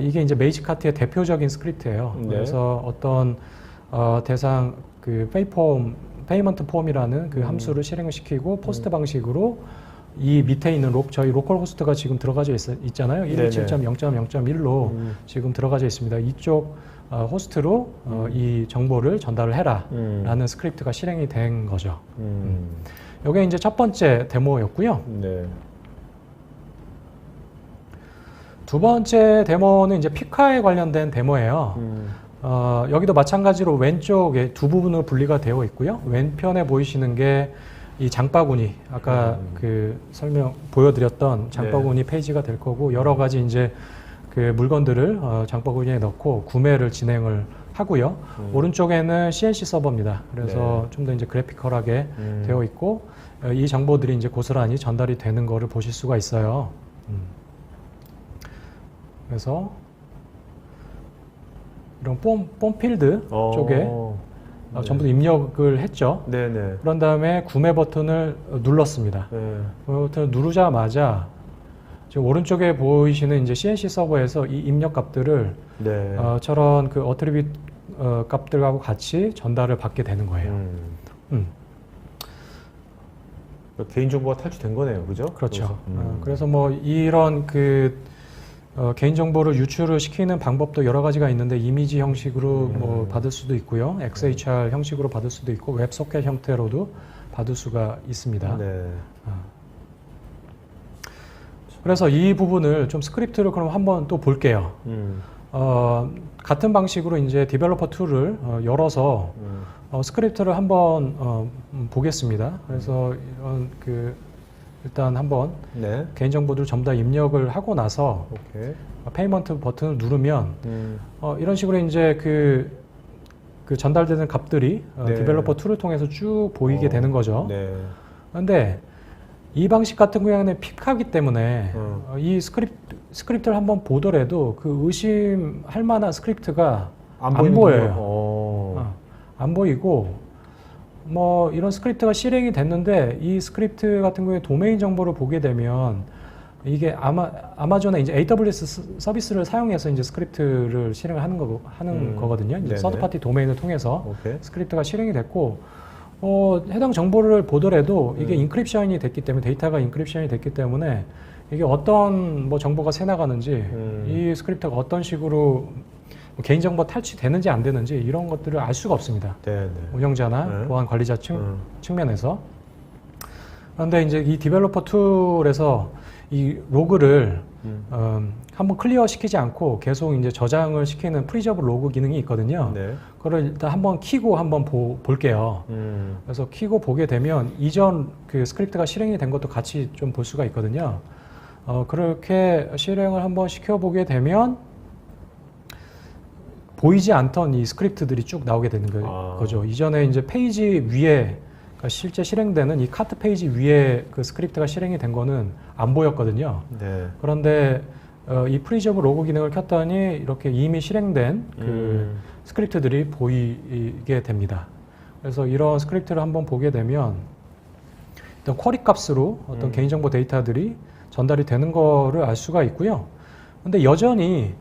이게 이제 메이지카트의 대표적인 스크립트예요. 그래서 어떤 대상 그 페이먼트 폼이라는 그 함수를 실행을 시키고 포스트 방식으로 이 밑에 있는 저희 로컬 호스트가 지금 들어가져 있잖아요. 127.0.0.1로 지금 들어가져 있습니다. 이쪽 호스트로 이 정보를 전달을 해라 라는 스크립트가 실행이 된 거죠. 이게 이제 첫 번째 데모였고요. 네. 두 번째 데모는 이제 피카에 관련된 데모예요. 여기도 마찬가지로 왼쪽에 두 부분으로 분리가 되어 있고요. 왼편에 보이시는 게 이 장바구니, 아까 그 설명 보여드렸던 장바구니 페이지가 될 거고, 여러 가지 이제 그 물건들을 장바구니에 넣고 구매를 진행을 하고요. 오른쪽에는 CNC 서버입니다. 그래서 좀 더 이제 그래피컬하게 되어 있고, 이 정보들이 이제 고스란히 전달이 되는 거를 보실 수가 있어요. 그래서 이런 폼 필드 쪽에 전부 다 입력을 했죠. 네네. 그런 다음에 구매 버튼을 눌렀습니다. 네. 구매 버튼을 누르자마자 지금 오른쪽에 보이시는 이제 CNC 서버에서 이 입력 값들을 네. 저런 그 어트리뷰트 값들하고 같이 전달을 받게 되는 거예요. 개인정보가 탈취된 거네요, 그죠? 그렇죠. 그래서 뭐 이런 그 개인정보를 유출을 시키는 방법도 여러 가지가 있는데, 이미지 형식으로 뭐 받을 수도 있고요. XHR 형식으로 받을 수도 있고, 웹소켓 형태로도 받을 수가 있습니다. 네. 그래서 이 부분을 좀 스크립트를 그럼 한번 또 볼게요. 같은 방식으로 이제 디벨로퍼 툴을 열어서 스크립트를 한번 보겠습니다. 그래서 이런 그 일단 한번 네. 개인정보들 전부 다 입력을 하고 나서 오케이. 페이먼트 버튼을 누르면 이런 식으로 이제 그 전달되는 값들이 네. 디벨로퍼 툴을 통해서 쭉 보이게 되는 거죠. 네. 그런데 이 방식 같은 경우에는 피카기 때문에 이 스크립트를 한번 보더라도 그 의심할 만한 스크립트가 안 보여요. 안 보이고, 뭐 이런 스크립트가 실행이 됐는데, 이 스크립트 같은 경우에 도메인 정보를 보게 되면 이게 아마존의 이제 AWS 서비스를 사용해서 이제 스크립트를 실행을 하는 거거든요. 이제 서드 파티 도메인을 통해서 오케이. 스크립트가 실행이 됐고, 해당 정보를 보더라도 이게 인크립션이 됐기 때문에, 데이터가 인크립션이 됐기 때문에 이게 어떤 뭐 정보가 새 나가는지, 이 스크립트가 어떤 식으로 개인정보 탈취되는지 안 되는지 이런 것들을 알 수가 없습니다. 네. 운영자나 보안 관리자 측면에서. 그런데 이제 이 디벨로퍼 툴에서 이 로그를 한번 클리어 시키지 않고 계속 이제 저장을 시키는 프리저브 로그 기능이 있거든요. 네. 그걸 일단 한번 키고 한번 볼게요. 그래서 키고 보게 되면 이전 그 스크립트가 실행이 된 것도 같이 좀 볼 수가 있거든요. 그렇게 실행을 한번 시켜보게 되면 보이지 않던 이 스크립트들이 쭉 나오게 되는 거죠. 이전에 이제 페이지 위에, 그러니까 실제 실행되는 이 카트 페이지 위에 그 스크립트가 실행이 된 거는 안 보였거든요. 네. 그런데 이 프리저브 로그 기능을 켰더니 이렇게 이미 실행된 그 스크립트들이 보이게 됩니다. 그래서 이런 스크립트를 한번 보게 되면 일단 쿼리 값으로 어떤 개인정보 데이터들이 전달이 되는 거를 알 수가 있고요. 근데 여전히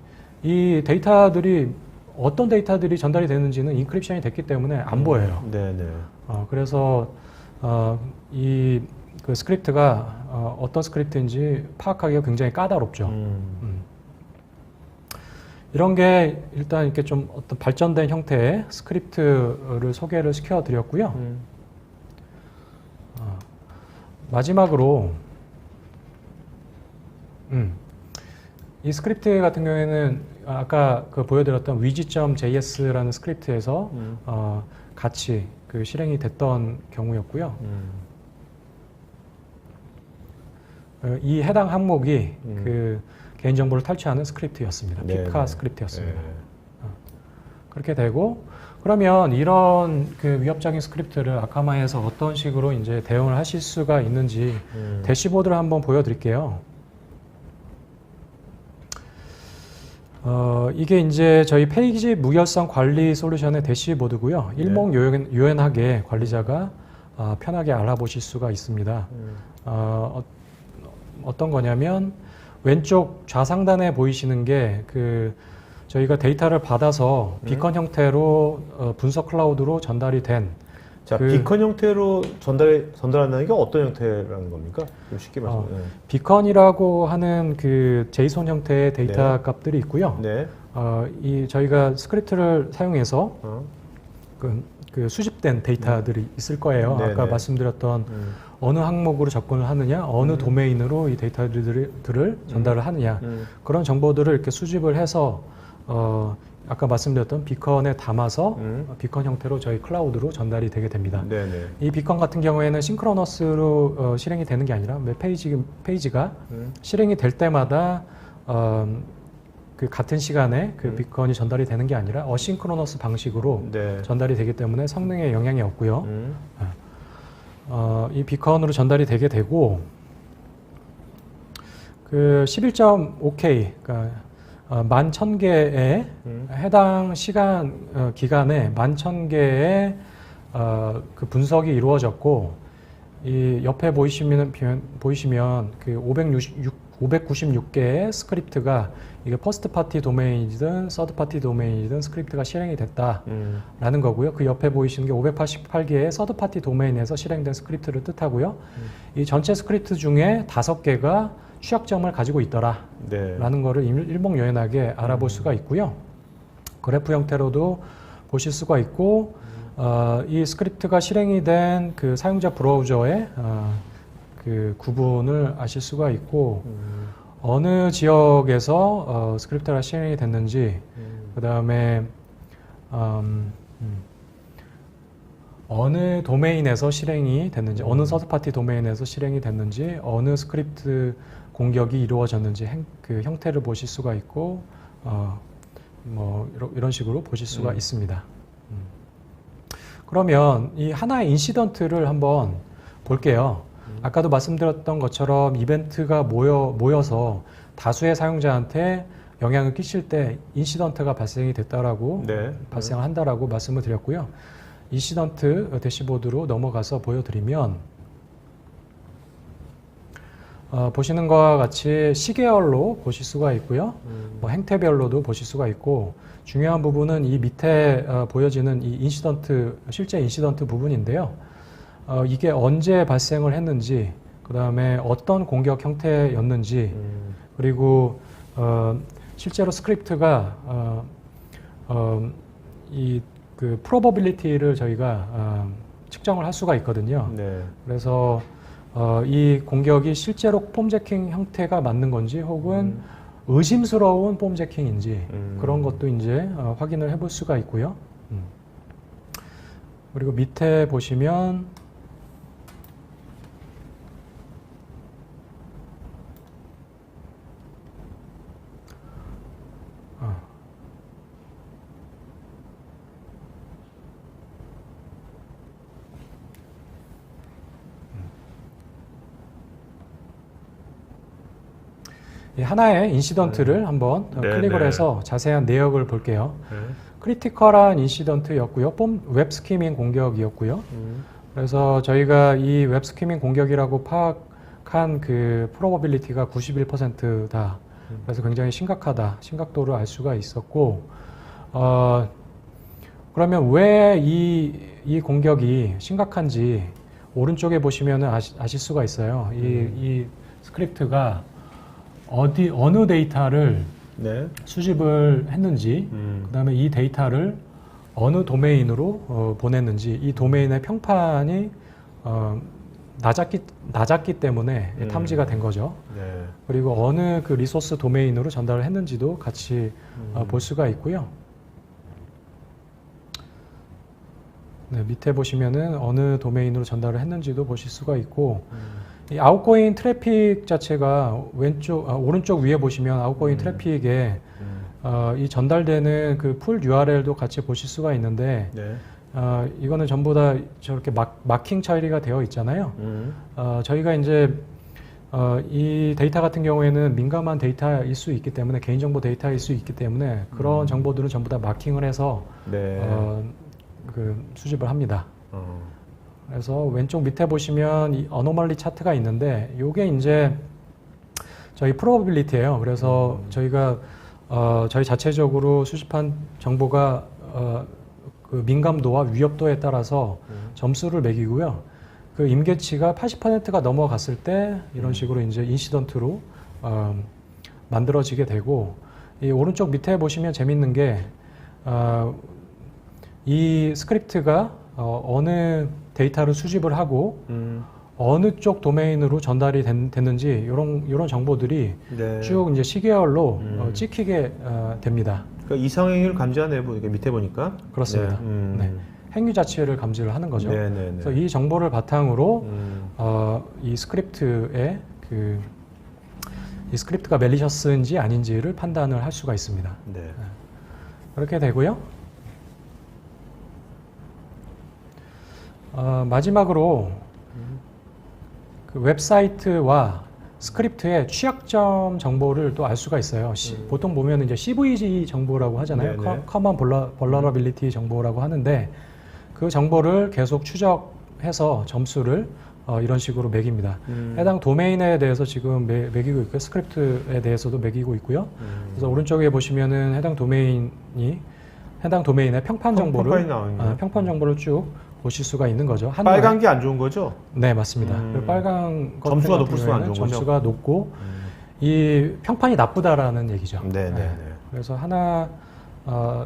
이 데이터들이 어떤 데이터들이 전달이 되는지는 인크립션이 됐기 때문에 안 보여요. 네네. 그래서 이 그 스크립트가 어떤 스크립트인지 파악하기가 굉장히 까다롭죠. 이런 게 일단 이렇게 좀 어떤 발전된 형태의 스크립트를 소개를 시켜드렸고요. 마지막으로 이 스크립트 같은 경우에는 아까 그 보여드렸던 위지.js라는 스크립트에서 같이 그 실행이 됐던 경우였고요. 이 해당 항목이 그 개인정보를 탈취하는 스크립트였습니다. 피카 스크립트였습니다. 그렇게 되고, 그러면 이런 그 위협적인 스크립트를 아카마에서 어떤 식으로 이제 대응을 하실 수가 있는지 대시보드를 한번 보여드릴게요. 이게 이제 저희 페이지 무결성 관리 솔루션의 대시보드고요. 일목요연하게 관리자가 편하게 알아보실 수가 있습니다. 어떤 거냐면 왼쪽 좌상단에 보이시는 게 그 저희가 데이터를 받아서 비컨 형태로 분석 클라우드로 전달이 된 자, 비컨 형태로 전달한다는 게 어떤 형태라는 겁니까? 좀 쉽게 말씀해. 비컨이라고 하는 그 제이손 형태의 데이터 값들이 있고요. 네. 저희가 스크립트를 사용해서 그 수집된 데이터들이 있을 거예요. 네네. 아까 말씀드렸던 어느 항목으로 접근을 하느냐, 어느 도메인으로 이 데이터들을 전달을 하느냐, 그런 정보들을 이렇게 수집을 해서 아까 말씀드렸던 비컨에 담아서 비컨 형태로 저희 클라우드로 전달이 되게 됩니다. 네네. 이 비컨 같은 경우에는 싱크로너스로 실행이 되는 게 아니라 매 페이지가 실행이 될 때마다 그 같은 시간에 그 비컨이 전달이 되는 게 아니라 어싱크로너스 방식으로 네. 전달이 되기 때문에 성능에 영향이 없고요. 이 비컨으로 전달이 되게 되고 그 11.5K, 그러니까 11,000개의 해당 시간 기간에 11,000개의 그 분석이 이루어졌고, 이 옆에 보이시면 그 596개의 스크립트가 이게 퍼스트 파티 도메인이든 서드 파티 도메인이든 스크립트가 실행이 됐다라는 거고요. 그 옆에 보이시는 게 588개의 서드 파티 도메인에서 실행된 스크립트를 뜻하고요. 이 전체 스크립트 중에 5개가 취약점을 가지고 있더라 라는 거를 일목요연하게 알아볼 수가 있고요. 그래프 형태로도 보실 수가 있고, 이 스크립트가 실행이 된 그 사용자 브라우저의 그 구분을 아실 수가 있고, 어느 지역에서 스크립트가 실행이 됐는지, 그 다음에 어느 도메인에서 실행이 됐는지, 어느 서드파티 도메인에서 실행이 됐는지, 어느 스크립트 공격이 이루어졌는지 그 형태를 보실 수가 있고, 뭐 이런 식으로 보실 수가 있습니다. 그러면 이 하나의 인시던트를 한번 볼게요. 아까도 말씀드렸던 것처럼 이벤트가 모여서 다수의 사용자한테 영향을 끼칠 때 인시던트가 발생이 됐다라고 발생을 한다라고 말씀을 드렸고요. 인시던트 대시보드로 넘어가서 보여드리면, 보시는 것과 같이 시계열로 보실 수가 있고요. 뭐 행태별로도 보실 수가 있고, 중요한 부분은 이 밑에 보여지는 이 인시던트, 실제 인시던트 부분인데요. 이게 언제 발생을 했는지, 그 다음에 어떤 공격 형태였는지, 그리고 실제로 스크립트가 이 그 probability를 저희가 측정을 할 수가 있거든요. 네. 그래서 이 공격이 실제로 폼제킹 형태가 맞는 건지, 혹은 의심스러운 폼제킹인지, 그런 것도 이제 확인을 해볼 수가 있고요. 그리고 밑에 보시면 이 하나의 인시던트를 한번 클릭을 해서 자세한 내역을 볼게요. 크리티컬한 인시던트였고요. 웹 스키밍 공격이었고요. 그래서 저희가 이 웹 스키밍 공격이라고 파악한 그 프로버빌리티가 91%다. 그래서 굉장히 심각도를 알 수가 있었고, 그러면 왜 이 공격이 심각한지 오른쪽에 보시면 아실 수가 있어요. 이 스크립트가 어느 데이터를 수집을 했는지, 그 다음에 이 데이터를 어느 도메인으로 보냈는지, 이 도메인의 평판이 낮았기 때문에 탐지가 된 거죠. 그리고 어느 그 리소스 도메인으로 전달을 했는지도 같이 볼 수가 있고요. 밑에 보시면은 어느 도메인으로 전달을 했는지도 보실 수가 있고, 이 아웃고잉 트래픽 자체가 오른쪽 위에 보시면 아웃고잉 트래픽에 이 전달되는 그 풀 URL도 같이 보실 수가 있는데, 이거는 전부 다 저렇게 마킹 처리가 되어 있잖아요. 저희가 이제 이 데이터 같은 경우에는 민감한 데이터일 수 있기 때문에, 개인정보 데이터일 수 있기 때문에 그런 정보들은 전부 다 마킹을 해서 그 수집을 합니다. 그래서 왼쪽 밑에 보시면 이 어노멀리 차트가 있는데, 이게 이제 저희 프로버빌리티예요. 그래서 저희가 저희 자체적으로 수집한 정보가 그 민감도와 위협도에 따라서 점수를 매기고요. 그 임계치가 80%가 넘어갔을 때 이런 식으로 이제 인시던트로 만들어지게 되고, 이 오른쪽 밑에 보시면 재밌는 게 이 스크립트가 어느 데이터를 수집을 하고 어느 쪽 도메인으로 전달이 됐는지 이런 정보들이 네. 쭉 이제 시계열로 찍히게 됩니다. 그러니까 이상행위를 감지하네, 이렇게 밑에 보니까. 그렇습니다. 네. 네. 행위 자체를 감지를 하는 거죠. 네, 네, 네. 그래서 이 정보를 바탕으로 이 스크립트의 이 스크립트가 멜리셔스인지 아닌지를 판단을 할 수가 있습니다. 네. 그렇게 되고요. 마지막으로 그 웹사이트와 스크립트의 취약점 정보를 또 알 수가 있어요. 보통 보면 이제 CVG 정보라고 하잖아요. 네네. Common Vulnerability 정보라고 하는데 그 정보를 계속 추적해서 점수를 이런 식으로 매깁니다. 해당 도메인에 대해서 지금 매기고 있고요. 스크립트에 대해서도 매기고 있고요. 그래서 오른쪽에 보시면은 해당 도메인의 평판 정보를 평판 정보를 쭉 보실 수가 있는 거죠. 빨간 게 안 좋은 거죠? 네, 맞습니다. 그리고 빨간 것 점수가 같은 높을수록 안 경우에는 좋은 거죠? 점수가 높고 이 평판이 나쁘다라는 얘기죠. 네, 네, 네. 그래서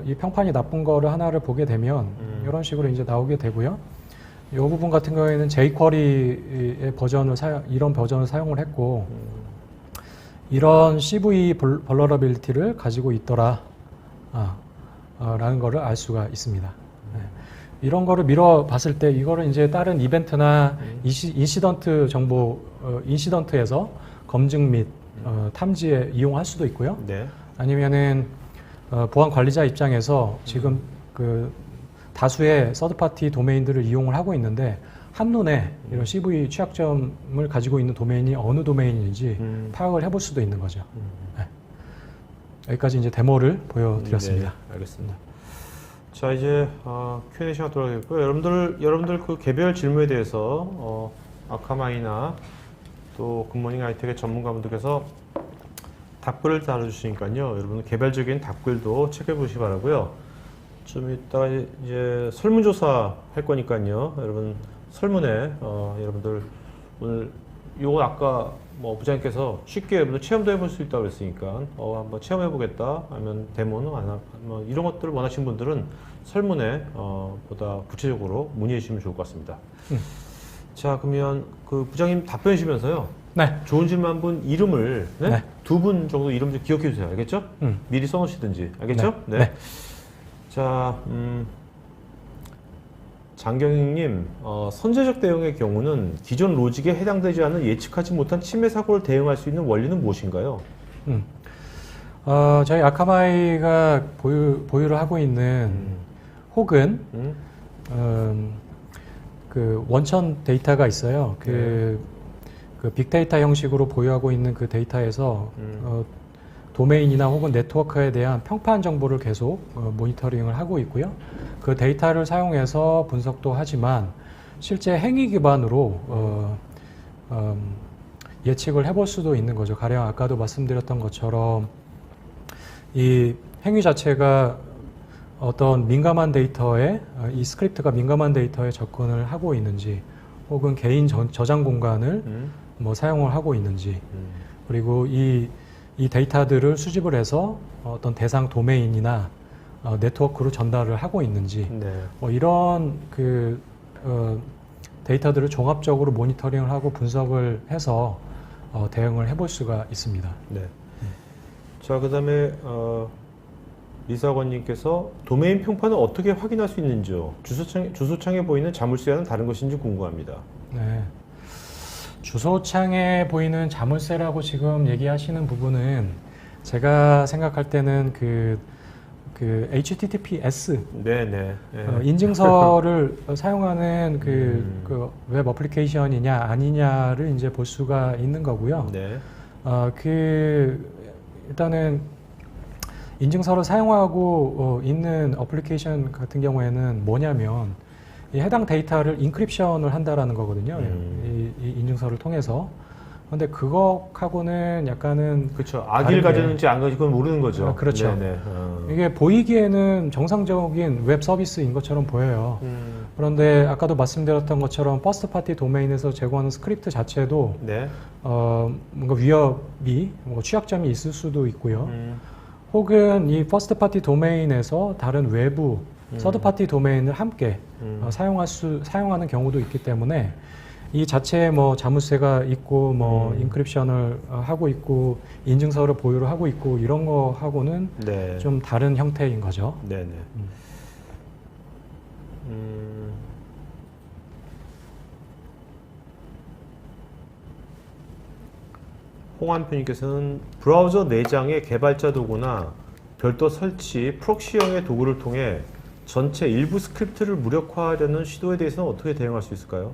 이 평판이 나쁜 거를 하나를 보게 되면 이런 식으로 이제 나오게 되고요. 이 부분 같은 경우에는 jQuery의 이런 버전을 사용을 했고 이런 CV vulnerability를 가지고 있더라 라는 거를 알 수가 있습니다. 네. 이런 거를 밀어 봤을 때 이거를 이제 다른 이벤트나 인시던트 정보, 인시던트에서 검증 및 탐지에 이용할 수도 있고요. 네. 아니면은 보안 관리자 입장에서 지금 그 다수의 서드파티 도메인들을 이용을 하고 있는데 한눈에 이런 CV 취약점을 가지고 있는 도메인이 어느 도메인인지 파악을 해볼 수도 있는 거죠. 네. 여기까지 이제 데모를 보여드렸습니다. 네, 알겠습니다. 자, 이제 Q&A 시간 돌아가겠고요. 여러분들 그 개별 질문에 대해서 아카마이나 또 굿모닝 하이텍의 전문가분들께서 답글을 달아주시니까요. 여러분 개별적인 답글도 체크해 보시기 바라고요. 좀 이따가 이제 설문조사 할 거니까요. 여러분 설문에 여러분들 오늘 요거 아까 뭐 부장님께서 쉽게 여러분들 체험도 해볼 수 있다고 그랬으니까 한번 체험해 보겠다 하면 데모는 뭐 이런 것들을 원하시는 분들은 설문에 보다 구체적으로 문의해 주시면 좋을 것 같습니다. 자, 그러면 그 부장님 답변해 주시면서요. 네. 좋은 질문 한 분 이름을 네. 두 분 정도 이름 좀 기억해 주세요. 알겠죠? 미리 써놓으시든지. 알겠죠? 네. 네. 자, 장경익님, 선제적 대응의 경우는 기존 로직에 해당되지 않는 예측하지 못한 침해 사고를 대응할 수 있는 원리는 무엇인가요? 저희 아카마이가 보유를 하고 있는 혹은 그 원천 데이터가 있어요. 그 빅데이터 형식으로 보유하고 있는 그 데이터에서 도메인이나 혹은 네트워크에 대한 평판 정보를 계속 모니터링을 하고 있고요. 그 데이터를 사용해서 분석도 하지만 실제 행위 기반으로 예측을 해볼 수도 있는 거죠. 가령 아까도 말씀드렸던 것처럼 이 행위 자체가 어떤 민감한 데이터에 이 스크립트가 민감한 데이터에 접근을 하고 있는지 혹은 개인 저장 공간을 뭐 사용을 하고 있는지 그리고 이 데이터들을 수집을 해서 어떤 대상 도메인이나 네트워크로 전달을 하고 있는지 네. 이런 그 데이터들을 종합적으로 모니터링을 하고 분석을 해서 대응을 해볼 수가 있습니다. 네. 자, 그다음에 리사관님께서 도메인 평판을 어떻게 확인할 수 있는지요? 주소창에 보이는 자물쇠와는 다른 것인지 궁금합니다. 네. 주소창에 보이는 자물쇠라고 지금 얘기하시는 부분은 제가 생각할 때는 그 HTTPS 네네. 인증서를 사용하는 그 웹 어플리케이션이냐 아니냐를 이제 볼 수가 있는 거고요. 네. 일단은 인증서를 사용하고 있는 어플리케이션 같은 경우에는 뭐냐면 이 해당 데이터를 인크립션을 한다라는 거거든요. 이 인증서를 통해서. 근데 그거하고는 약간은 그렇죠. 악의를 가졌는지 안 가지고 모르는 거죠. 그렇죠. 네네. 이게 보이기에는 정상적인 웹 서비스인 것처럼 보여요. 그런데 아까도 말씀드렸던 것처럼 퍼스트 파티 도메인에서 제공하는 스크립트 자체도 네. 뭔가 위협이, 뭔가 취약점이 있을 수도 있고요. 혹은 이 퍼스트 파티 도메인에서 다른 외부 서드 파티 도메인을 함께 사용하는 경우도 있기 때문에 이 자체에 뭐 자물쇠가 있고 뭐 인크립션을 하고 있고 인증서를 보유를 하고 있고 이런 거 하고는 네. 좀 다른 형태인 거죠. 네네. 홍한표님께서는 브라우저 내장의 개발자 도구나 별도 설치, 프록시형의 도구를 통해 전체 일부 스크립트를 무력화하려는 시도에 대해서는 어떻게 대응할 수 있을까요?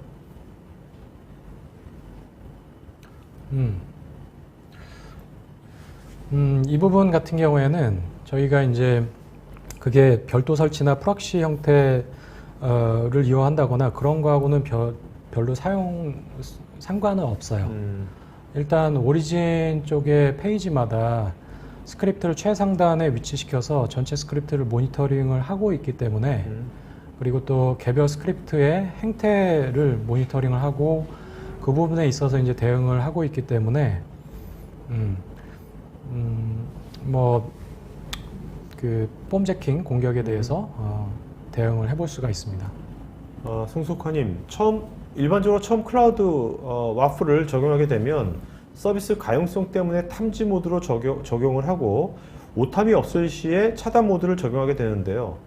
이 부분 같은 경우에는 저희가 이제 그게 별도 설치나 프록시 형태를 이용한다거나 그런 거하고는 별로 상관은 없어요. 일단 오리진 쪽의 페이지마다 스크립트를 최상단에 위치시켜서 전체 스크립트를 모니터링을 하고 있기 때문에 그리고 또 개별 스크립트의 행태를 모니터링을 하고 그 부분에 있어서 이제 대응을 하고 있기 때문에 뭐 그 폼제킹 공격에 대해서 대응을 해볼 수가 있습니다. 승숙화님, 일반적으로 처음 클라우드 와플을 적용하게 되면 서비스 가용성 때문에 탐지 모드로 적용을 하고 오탐이 없을 시에 차단 모드를 적용하게 되는데요.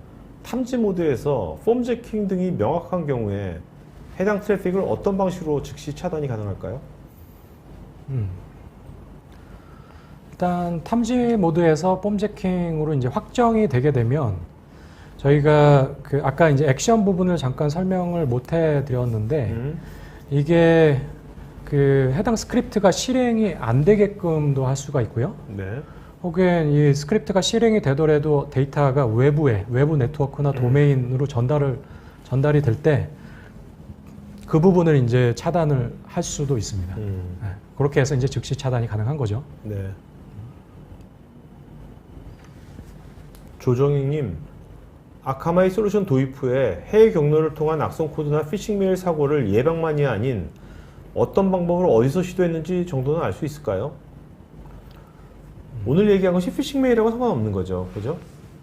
탐지 모드에서 폼제킹 등이 명확한 경우에 해당 트래픽을 어떤 방식으로 즉시 차단이 가능할까요? 일단 탐지 모드에서 폼제킹으로 이제 확정이 되게 되면 저희가 그 아까 이제 액션 부분을 잠깐 설명을 못 해드렸는데 이게 그 해당 스크립트가 실행이 안 되게끔도 할 수가 있고요. 네. 혹은 이 스크립트가 실행이 되더라도 데이터가 외부 네트워크나 도메인으로 전달이 될 때 그 부분을 이제 차단을 할 수도 있습니다. 네. 그렇게 해서 이제 즉시 차단이 가능한 거죠. 네. 조정희님, 아카마이 솔루션 도입 후에 해외 경로를 통한 악성 코드나 피싱 메일 사고를 예방만이 아닌 어떤 방법으로 어디서 시도했는지 정도는 알 수 있을까요? 오늘 얘기한 것이 피싱 메일하고 상관없는 거죠, 그죠?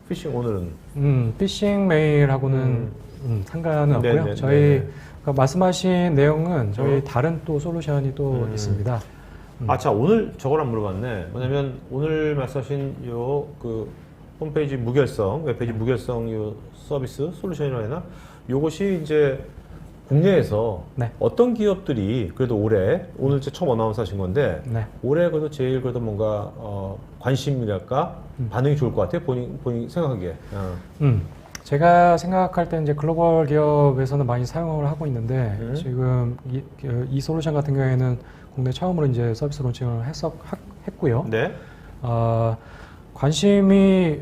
피싱 메일하고는 상관은 없고요. 네네, 저희 네네. 그러니까 말씀하신 내용은 저희 다른 또 솔루션이 또 있습니다. 자, 오늘 저걸 안 물어봤네. 뭐냐면 오늘 말씀하신 그 홈페이지 무결성, 웹페이지 무결성 요 서비스 솔루션이라 해나? 요것이 이제 국내에서 네. 어떤 기업들이 그래도 오늘 처음 어나운스 하신 건데 네. 올해 그래도 제일 그래도 뭔가 관심이랄까 반응이 좋을 것 같아요. 본인 생각하기에. 제가 생각할 때 이제 글로벌 기업에서는 많이 사용을 하고 있는데 지금 이 솔루션 같은 경우에는 국내 처음으로 이제 서비스 론칭을 했고요. 네. 관심이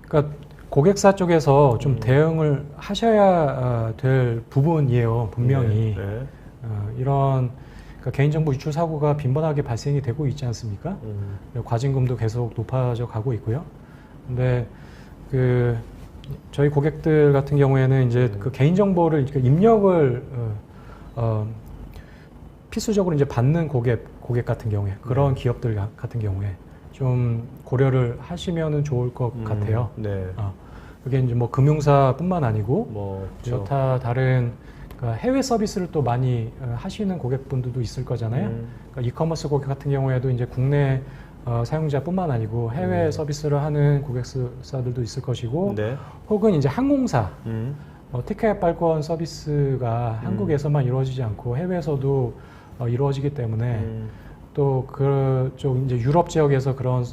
그러니까 고객사 쪽에서 좀 대응을 하셔야 될 부분이에요, 분명히. 네. 이런 그러니까 개인정보 유출 사고가 빈번하게 발생이 되고 있지 않습니까? 과징금도 계속 높아져 가고 있고요. 근데 그 저희 고객들 같은 경우에는 이제 그 개인정보를 입력을 필수적으로 이제 받는 고객 같은 경우에 그런 기업들 같은 경우에 좀 고려를 하시면은 좋을 것 같아요. 네. 그게 이제 뭐 금융사뿐만 아니고 그렇죠. 여타 다른 그러니까 해외 서비스를 또 많이 하시는 고객분들도 있을 거잖아요. 그러니까 이커머스 고객 같은 경우에도 이제 국내 사용자뿐만 아니고 해외 서비스를 하는 고객사들도 있을 것이고, 네. 혹은 이제 항공사, 티켓 발권 서비스가 한국에서만 이루어지지 않고 해외에서도 이루어지기 때문에 또 그쪽 이제 유럽 지역에서 그런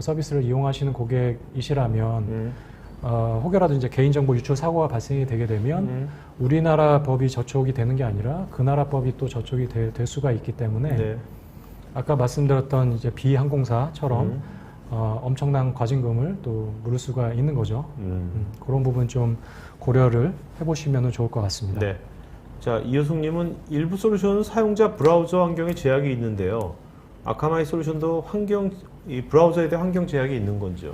서비스를 이용하시는 고객이시라면 혹여라도 이제 개인정보 유출 사고가 발생이 되게 되면 우리나라 법이 저촉이 되는 게 아니라 그 나라 법이 또 저촉이 될 수가 있기 때문에 네. 아까 말씀드렸던 이제 비항공사처럼 엄청난 과징금을 또 물을 수가 있는 거죠. 그런 부분 좀 고려를 해보시면 좋을 것 같습니다. 네. 자, 이효숙님은 일부 솔루션은 사용자 브라우저 환경에 제약이 있는데요. 아카마이 솔루션도 이 브라우저에 대한 환경 제약이 있는 건지요?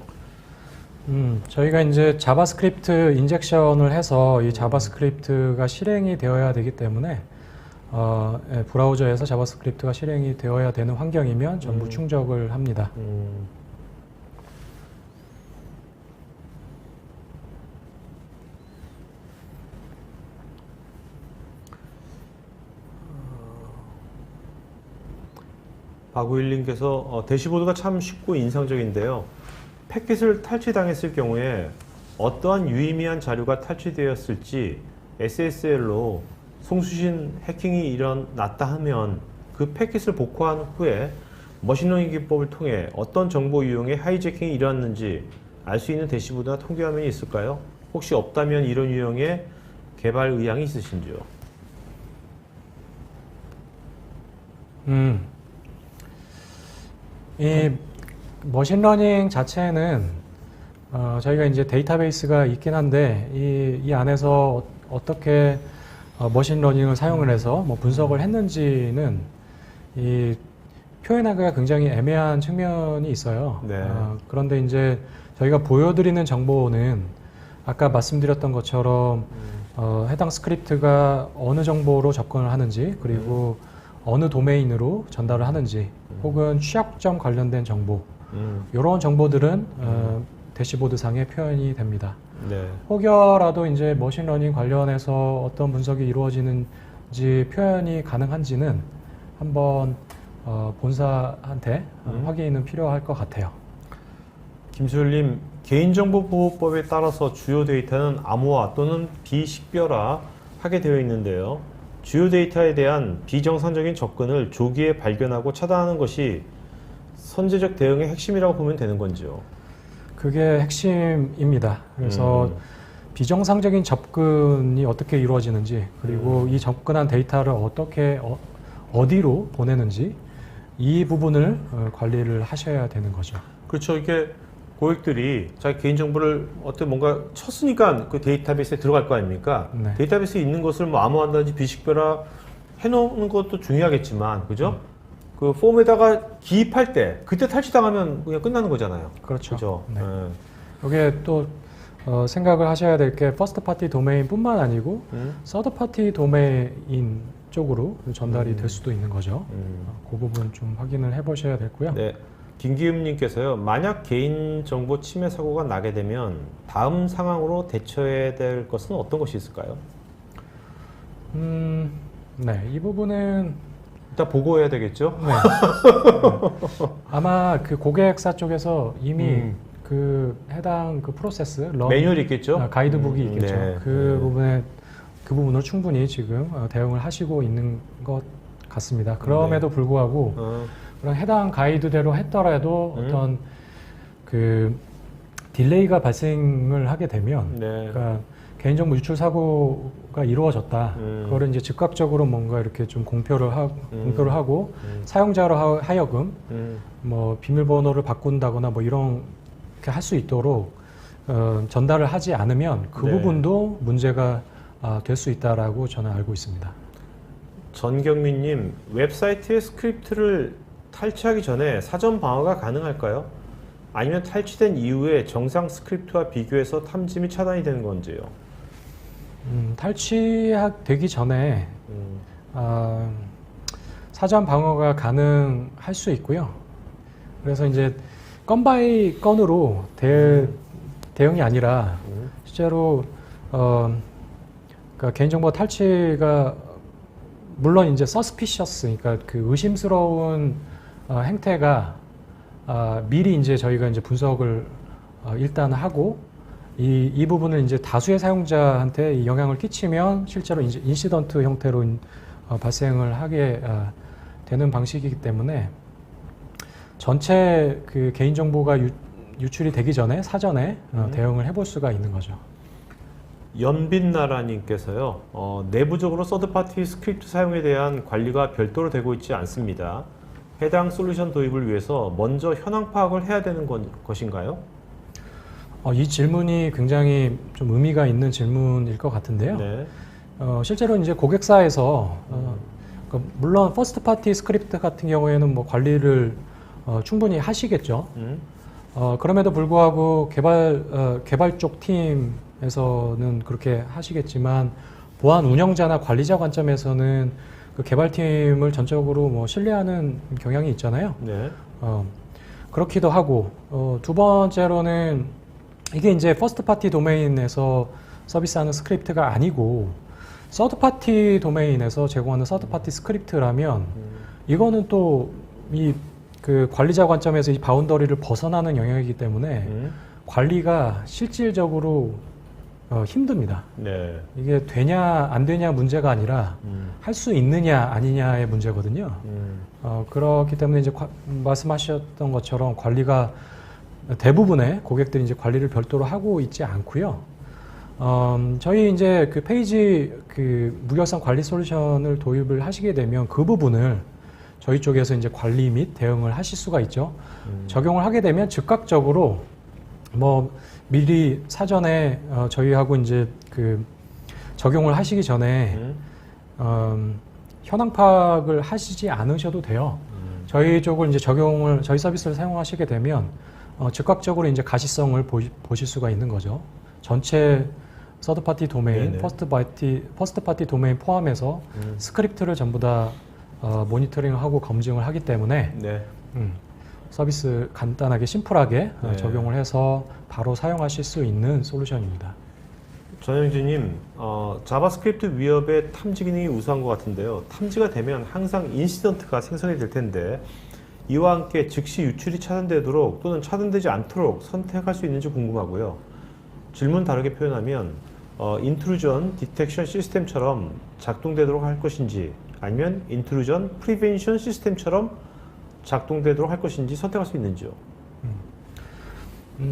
저희가 이제 자바스크립트 인젝션을 해서 이 자바스크립트가 실행이 되어야 되기 때문에 브라우저에서 자바스크립트가 실행이 되어야 되는 환경이면 전부 충족을 합니다. 박우일님께서 대시보드가 참 쉽고 인상적인데요. 패킷을 탈취당했을 경우에 어떠한 유의미한 자료가 탈취되었을지 SSL로 송수신 해킹이 일어났다 하면 그 패킷을 복구한 후에 머신러닝 기법을 통해 어떤 정보 유형의 하이제킹이 일어났는지 알 수 있는 대시보드나 통계 화면이 있을까요? 혹시 없다면 이런 유형의 개발 의향이 있으신지요? 이 머신러닝 자체는 저희가 이제 데이터베이스가 있긴 한데 이 안에서 어떻게 머신러닝을 사용을 해서 뭐 분석을 했는지는 이 표현하기가 굉장히 애매한 측면이 있어요. 네. 그런데 이제 저희가 보여드리는 정보는 아까 말씀드렸던 것처럼 해당 스크립트가 어느 정보로 접근을 하는지 그리고 어느 도메인으로 전달을 하는지 혹은 취약점 관련된 정보 이런 정보들은 대시보드 상에 표현이 됩니다. 네. 혹여라도 이제 머신러닝 관련해서 어떤 분석이 이루어지는지 표현이 가능한지는 한번 본사한테 확인은 필요할 것 같아요. 김수열님, 개인정보보호법에 따라서 주요 데이터는 암호화 또는 비식별화 하게 되어 있는데요. 주요 데이터에 대한 비정상적인 접근을 조기에 발견하고 차단하는 것이 선제적 대응의 핵심이라고 보면 되는 건지요? 그게 핵심입니다. 그래서 비정상적인 접근이 어떻게 이루어지는지 그리고 이 접근한 데이터를 어떻게 어디로 보내는지 이 부분을 관리를 하셔야 되는 거죠. 그렇죠. 이게 고객들이 자기 개인정보를 어떻게 뭔가 쳤으니까 그 데이터베이스에 들어갈 거 아닙니까? 네. 데이터베이스에 있는 것을 뭐 암호한다든지 비식별화 해놓는 것도 중요하겠지만, 그죠? 그 폼에다가 기입할 때 그때 탈취당하면 그냥 끝나는 거잖아요. 그렇죠. 그죠? 네. 이게 또 생각을 하셔야 될 게 퍼스트 파티 도메인뿐만 아니고 서드 파티 도메인 쪽으로 전달이 될 수도 있는 거죠. 그 부분 좀 확인을 해보셔야 되고요. 네. 김기음님께서요. 만약 개인정보 침해 사고가 나게 되면 다음 상황으로 대처해야 될 것은 어떤 것이 있을까요? 네, 이 부분은 일단 보고해야 되겠죠? 네. 아마 그 고객사 쪽에서 이미 그 해당 그 프로세스 매뉴얼이 있겠죠? 가이드북이 있겠죠. 네. 그 부분으로 충분히 지금 대응을 하시고 있는 것 같습니다. 그럼에도 불구하고 그런 해당 가이드대로 했더라도 어떤 그 딜레이가 발생을 하게 되면 그러니까 개인정보 유출 사고가 이루어졌다. 그거를 이제 즉각적으로 뭔가 이렇게 좀 공표를 하고 사용자로 하여금 뭐 비밀번호를 바꾼다거나 뭐 이런 게 할 수 있도록 전달을 하지 않으면 그 부분도 문제가 될 수 있다라고 저는 알고 있습니다. 전경민님, 웹사이트의 스크립트를 탈취하기 전에 사전 방어가 가능할까요? 아니면 탈취된 이후에 정상 스크립트와 비교해서 탐지 및 차단이 되는 건지요? 탈취되기 전에 사전 방어가 가능할 수 있고요. 그래서 이제 건 바이 건으로 대응이 아니라 실제로 그러니까 개인정보 탈취가 물론 이제 suspicious, 그러니까 그 의심스러운 행태가 미리 이제 저희가 이제 분석을 일단 하고 이 부분을 이제 다수의 사용자한테 이 영향을 끼치면 실제로 이제 인시던트 형태로 발생을 하게 되는 방식이기 때문에 전체 그 개인정보가 유출이 되기 전에 사전에 대응을 해볼 수가 있는 거죠. 연빛나라님께서요. 내부적으로 서드파티 스크립트 사용에 대한 관리가 별도로 되고 있지 않습니다. 해당 솔루션 도입을 위해서 먼저 현황 파악을 해야 되는 것인가요? 이 질문이 굉장히 좀 의미가 있는 질문일 것 같은데요. 네. 실제로 이제 고객사에서 물론 퍼스트 파티 스크립트 같은 경우에는 뭐 관리를 충분히 하시겠죠. 그럼에도 불구하고 개발 쪽 팀에서는 그렇게 하시겠지만 보안 운영자나 관리자 관점에서는 그 개발팀을 전적으로 뭐 신뢰하는 경향이 있잖아요. 네. 그렇기도 하고 두 번째로는 이게 이제 퍼스트 파티 도메인에서 서비스하는 스크립트가 아니고 서드 파티 도메인에서 제공하는 서드 파티 스크립트라면 이거는 또 이 그 관리자 관점에서 이 바운더리를 벗어나는 영역이기 때문에 관리가 실질적으로 힘듭니다. 네. 이게 되냐 안 되냐 문제가 아니라 할 수 있느냐 아니냐의 문제거든요. 그렇기 때문에 이제 말씀하셨던 것처럼 관리가 대부분의 고객들이 이제 관리를 별도로 하고 있지 않고요. 저희 이제 그 페이지 그 무결성 관리 솔루션을 도입을 하시게 되면 그 부분을 저희 쪽에서 이제 관리 및 대응을 하실 수가 있죠. 적용을 하게 되면 즉각적으로 뭐 미리 사전에 저희하고 이제 그 적용을 하시기 전에 현황 파악을 하시지 않으셔도 돼요. 저희 쪽을 이제 저희 서비스를 사용하시게 되면 즉각적으로 이제 가시성을 보실 수가 있는 거죠. 전체 서드 파티 도메인, 퍼스트 파티 도메인 포함해서 스크립트를 전부 다 모니터링하고 검증을 하기 때문에 네. 서비스 간단하게 심플하게 네. 적용을 해서 바로 사용하실 수 있는 솔루션입니다. 전영진님, 자바스크립트 위협의 탐지 기능이 우수한 것 같은데요. 탐지가 되면 항상 인시던트가 생성이 될 텐데 이와 함께 즉시 유출이 차단되도록 또는 차단되지 않도록 선택할 수 있는지 궁금하고요. 질문 다르게 표현하면 인트루전 디텍션 시스템처럼 작동되도록 할 것인지 아니면 인트루전 프리벤션 시스템처럼 작동되도록 할 것인지 선택할 수 있는지요.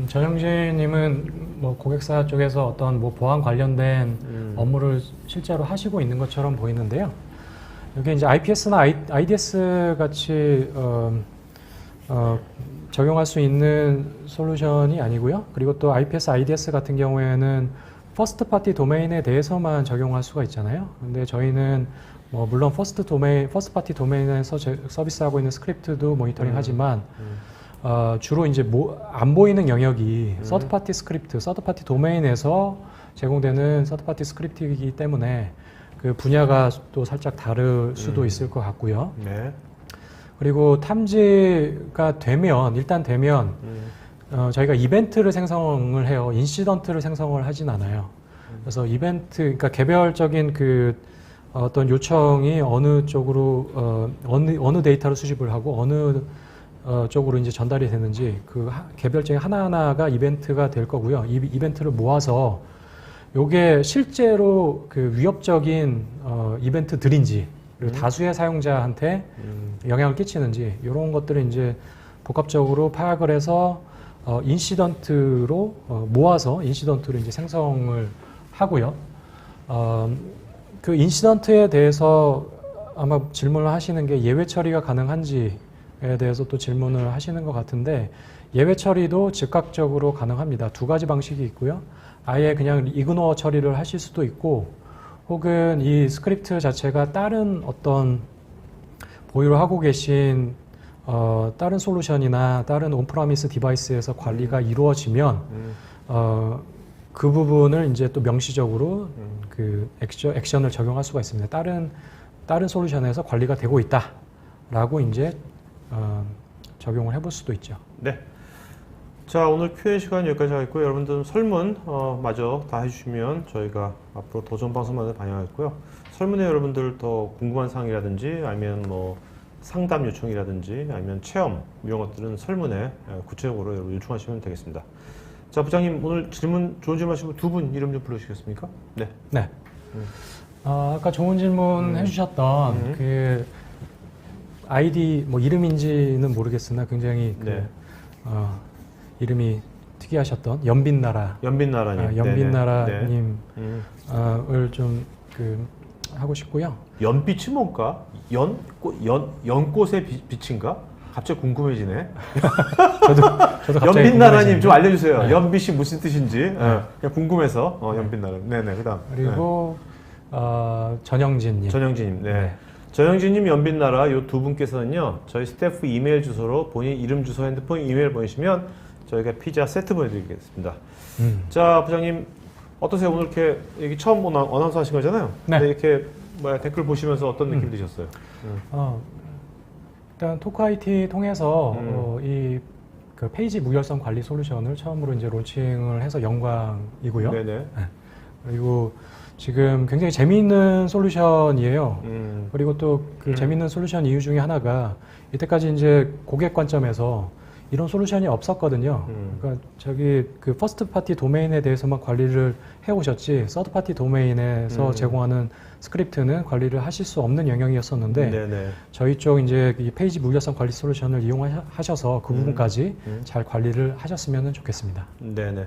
전영진님은 뭐 고객사 쪽에서 어떤 뭐 보안 관련된 업무를 실제로 하시고 있는 것처럼 보이는데요. 이게 이제 IPS나 IDS 같이 적용할 수 있는 솔루션이 아니고요. 그리고 또 IPS, IDS 같은 경우에는 퍼스트 파티 도메인에 대해서만 적용할 수가 있잖아요. 근데 저희는 뭐 물론 퍼스트 파티 도메인에서 서비스하고 있는 스크립트도 모니터링 하지만 주로 이제 안 보이는 영역이 서드 파티 스크립트, 서드 파티 도메인에서 제공되는 서드 파티 스크립트이기 때문에 그 분야가 또 살짝 다를 수도 있을 것 같고요. 네. 그리고 탐지가 되면 저희가 이벤트를 생성을 해요. 인시던트를 생성을 하진 않아요. 그래서 그러니까 개별적인 그 어떤 요청이 어느 쪽으로 어느 데이터를 수집을 하고 어느 쪽으로 이제 전달이 되는지 그 개별적인 하나하나가 이벤트가 될 거고요. 이 이벤트를 모아서 요게 실제로 그 위협적인 이벤트들인지 그리고 다수의 사용자한테 영향을 끼치는지 이런 것들을 이제 복합적으로 파악을 해서 인시던트로 모아서 인시던트로 이제 생성을 하고요. 그 인시던트에 대해서 아마 질문을 하시는 게 예외 처리가 가능한지에 대해서 또 질문을 하시는 것 같은데 예외 처리도 즉각적으로 가능합니다. 두 가지 방식이 있고요. 아예 그냥 이그노어 처리를 하실 수도 있고 혹은 이 스크립트 자체가 다른 어떤 보유를 하고 계신 다른 솔루션이나 다른 온프라미스 디바이스에서 관리가 이루어지면 그 부분을 이제 또 명시적으로 그 액션을 적용할 수가 있습니다. 다른 솔루션에서 관리가 되고 있다라고 이제 적용을 해볼 수도 있죠. 네. 자, 오늘 Q&A 시간 여기까지 하겠고요. 여러분들 설문 마저 다 해주시면 저희가 앞으로 더 좋은 방송만을 반영하겠고요. 설문에 여러분들 더 궁금한 사항이라든지 아니면 뭐 상담 요청이라든지 아니면 체험 이런 것들은 설문에 구체적으로 여러분 요청하시면 되겠습니다. 자, 부장님 오늘 좋은 질문 하시고 두 분 이름 좀 불러주시겠습니까? 네. 네. 아까 좋은 질문 해주셨던 그 아이디 뭐 이름인지는 모르겠으나 굉장히 네. 이름이 특이하셨던 연빛나라님 연빛나라님을 좀 하고 싶고요. 연빛이 뭔가? 연꽃의 빛인가? 갑자기 궁금해지네. 저도 갑자기 연빛나라님 좀 알려주세요. 네. 연빛이 무슨 뜻인지 그냥 궁금해서 연빛나라. 네네. 그다음. 그리고 전영진님. 전영진님. 네. 전영진님, 연빛나라 이 두 분께서는요 저희 스태프 이메일 주소로 본인 이름, 주소, 핸드폰, 이메일 보내시면 저희가 피자 세트 보내드리겠습니다. 자, 부장님 어떠세요? 오늘 이렇게 처음 어나운서 하신 거잖아요. 네. 이렇게 댓글 보시면서 어떤 느낌 드셨어요? 일단 토크 IT 통해서 그 페이지 무결성 관리 솔루션을 처음으로 이제 론칭을 해서 영광이고요. 네네. 그리고 지금 굉장히 재미있는 솔루션이에요. 그리고 또 그 재미있는 솔루션 이유 중에 하나가 이때까지 이제 고객 관점에서 이런 솔루션이 없었거든요. 그러니까 저기 그 퍼스트 파티 도메인에 대해서만 관리를 해오셨지 서드 파티 도메인에서 제공하는 스크립트는 관리를 하실 수 없는 영역이었었는데 네네. 저희 쪽 이제 이 페이지 무결성 관리 솔루션을 이용하셔서 그 부분까지 잘 관리를 하셨으면 좋겠습니다. 네네.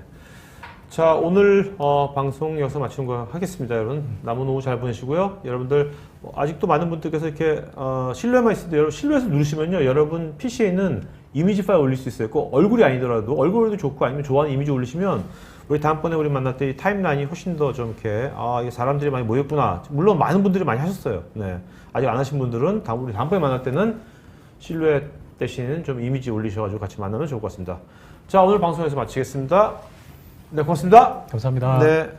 자, 오늘 방송 여기서 마치는 거 하겠습니다, 여러분. 남은 오후 잘 보내시고요. 여러분들 아직도 많은 분들께서 이렇게 실루엣만 있을 때 여러분 실루엣을 누르시면요, 여러분 PC에 있는 이미지 파일 올릴 수 있어요. 꼭 얼굴이 아니더라도 얼굴도 좋고 아니면 좋아하는 이미지 올리시면 우리 다음번에 우리 만날 때 이 타임라인이 훨씬 더 좀 이렇게 이게 사람들이 많이 모였구나. 물론 많은 분들이 많이 하셨어요. 네. 아직 안 하신 분들은 우리 다음번에 만날 때는 실루엣 대신 좀 이미지 올리셔가지고 같이 만나면 좋을 것 같습니다. 자, 오늘 방송에서 마치겠습니다. 네, 고맙습니다. 감사합니다. 네.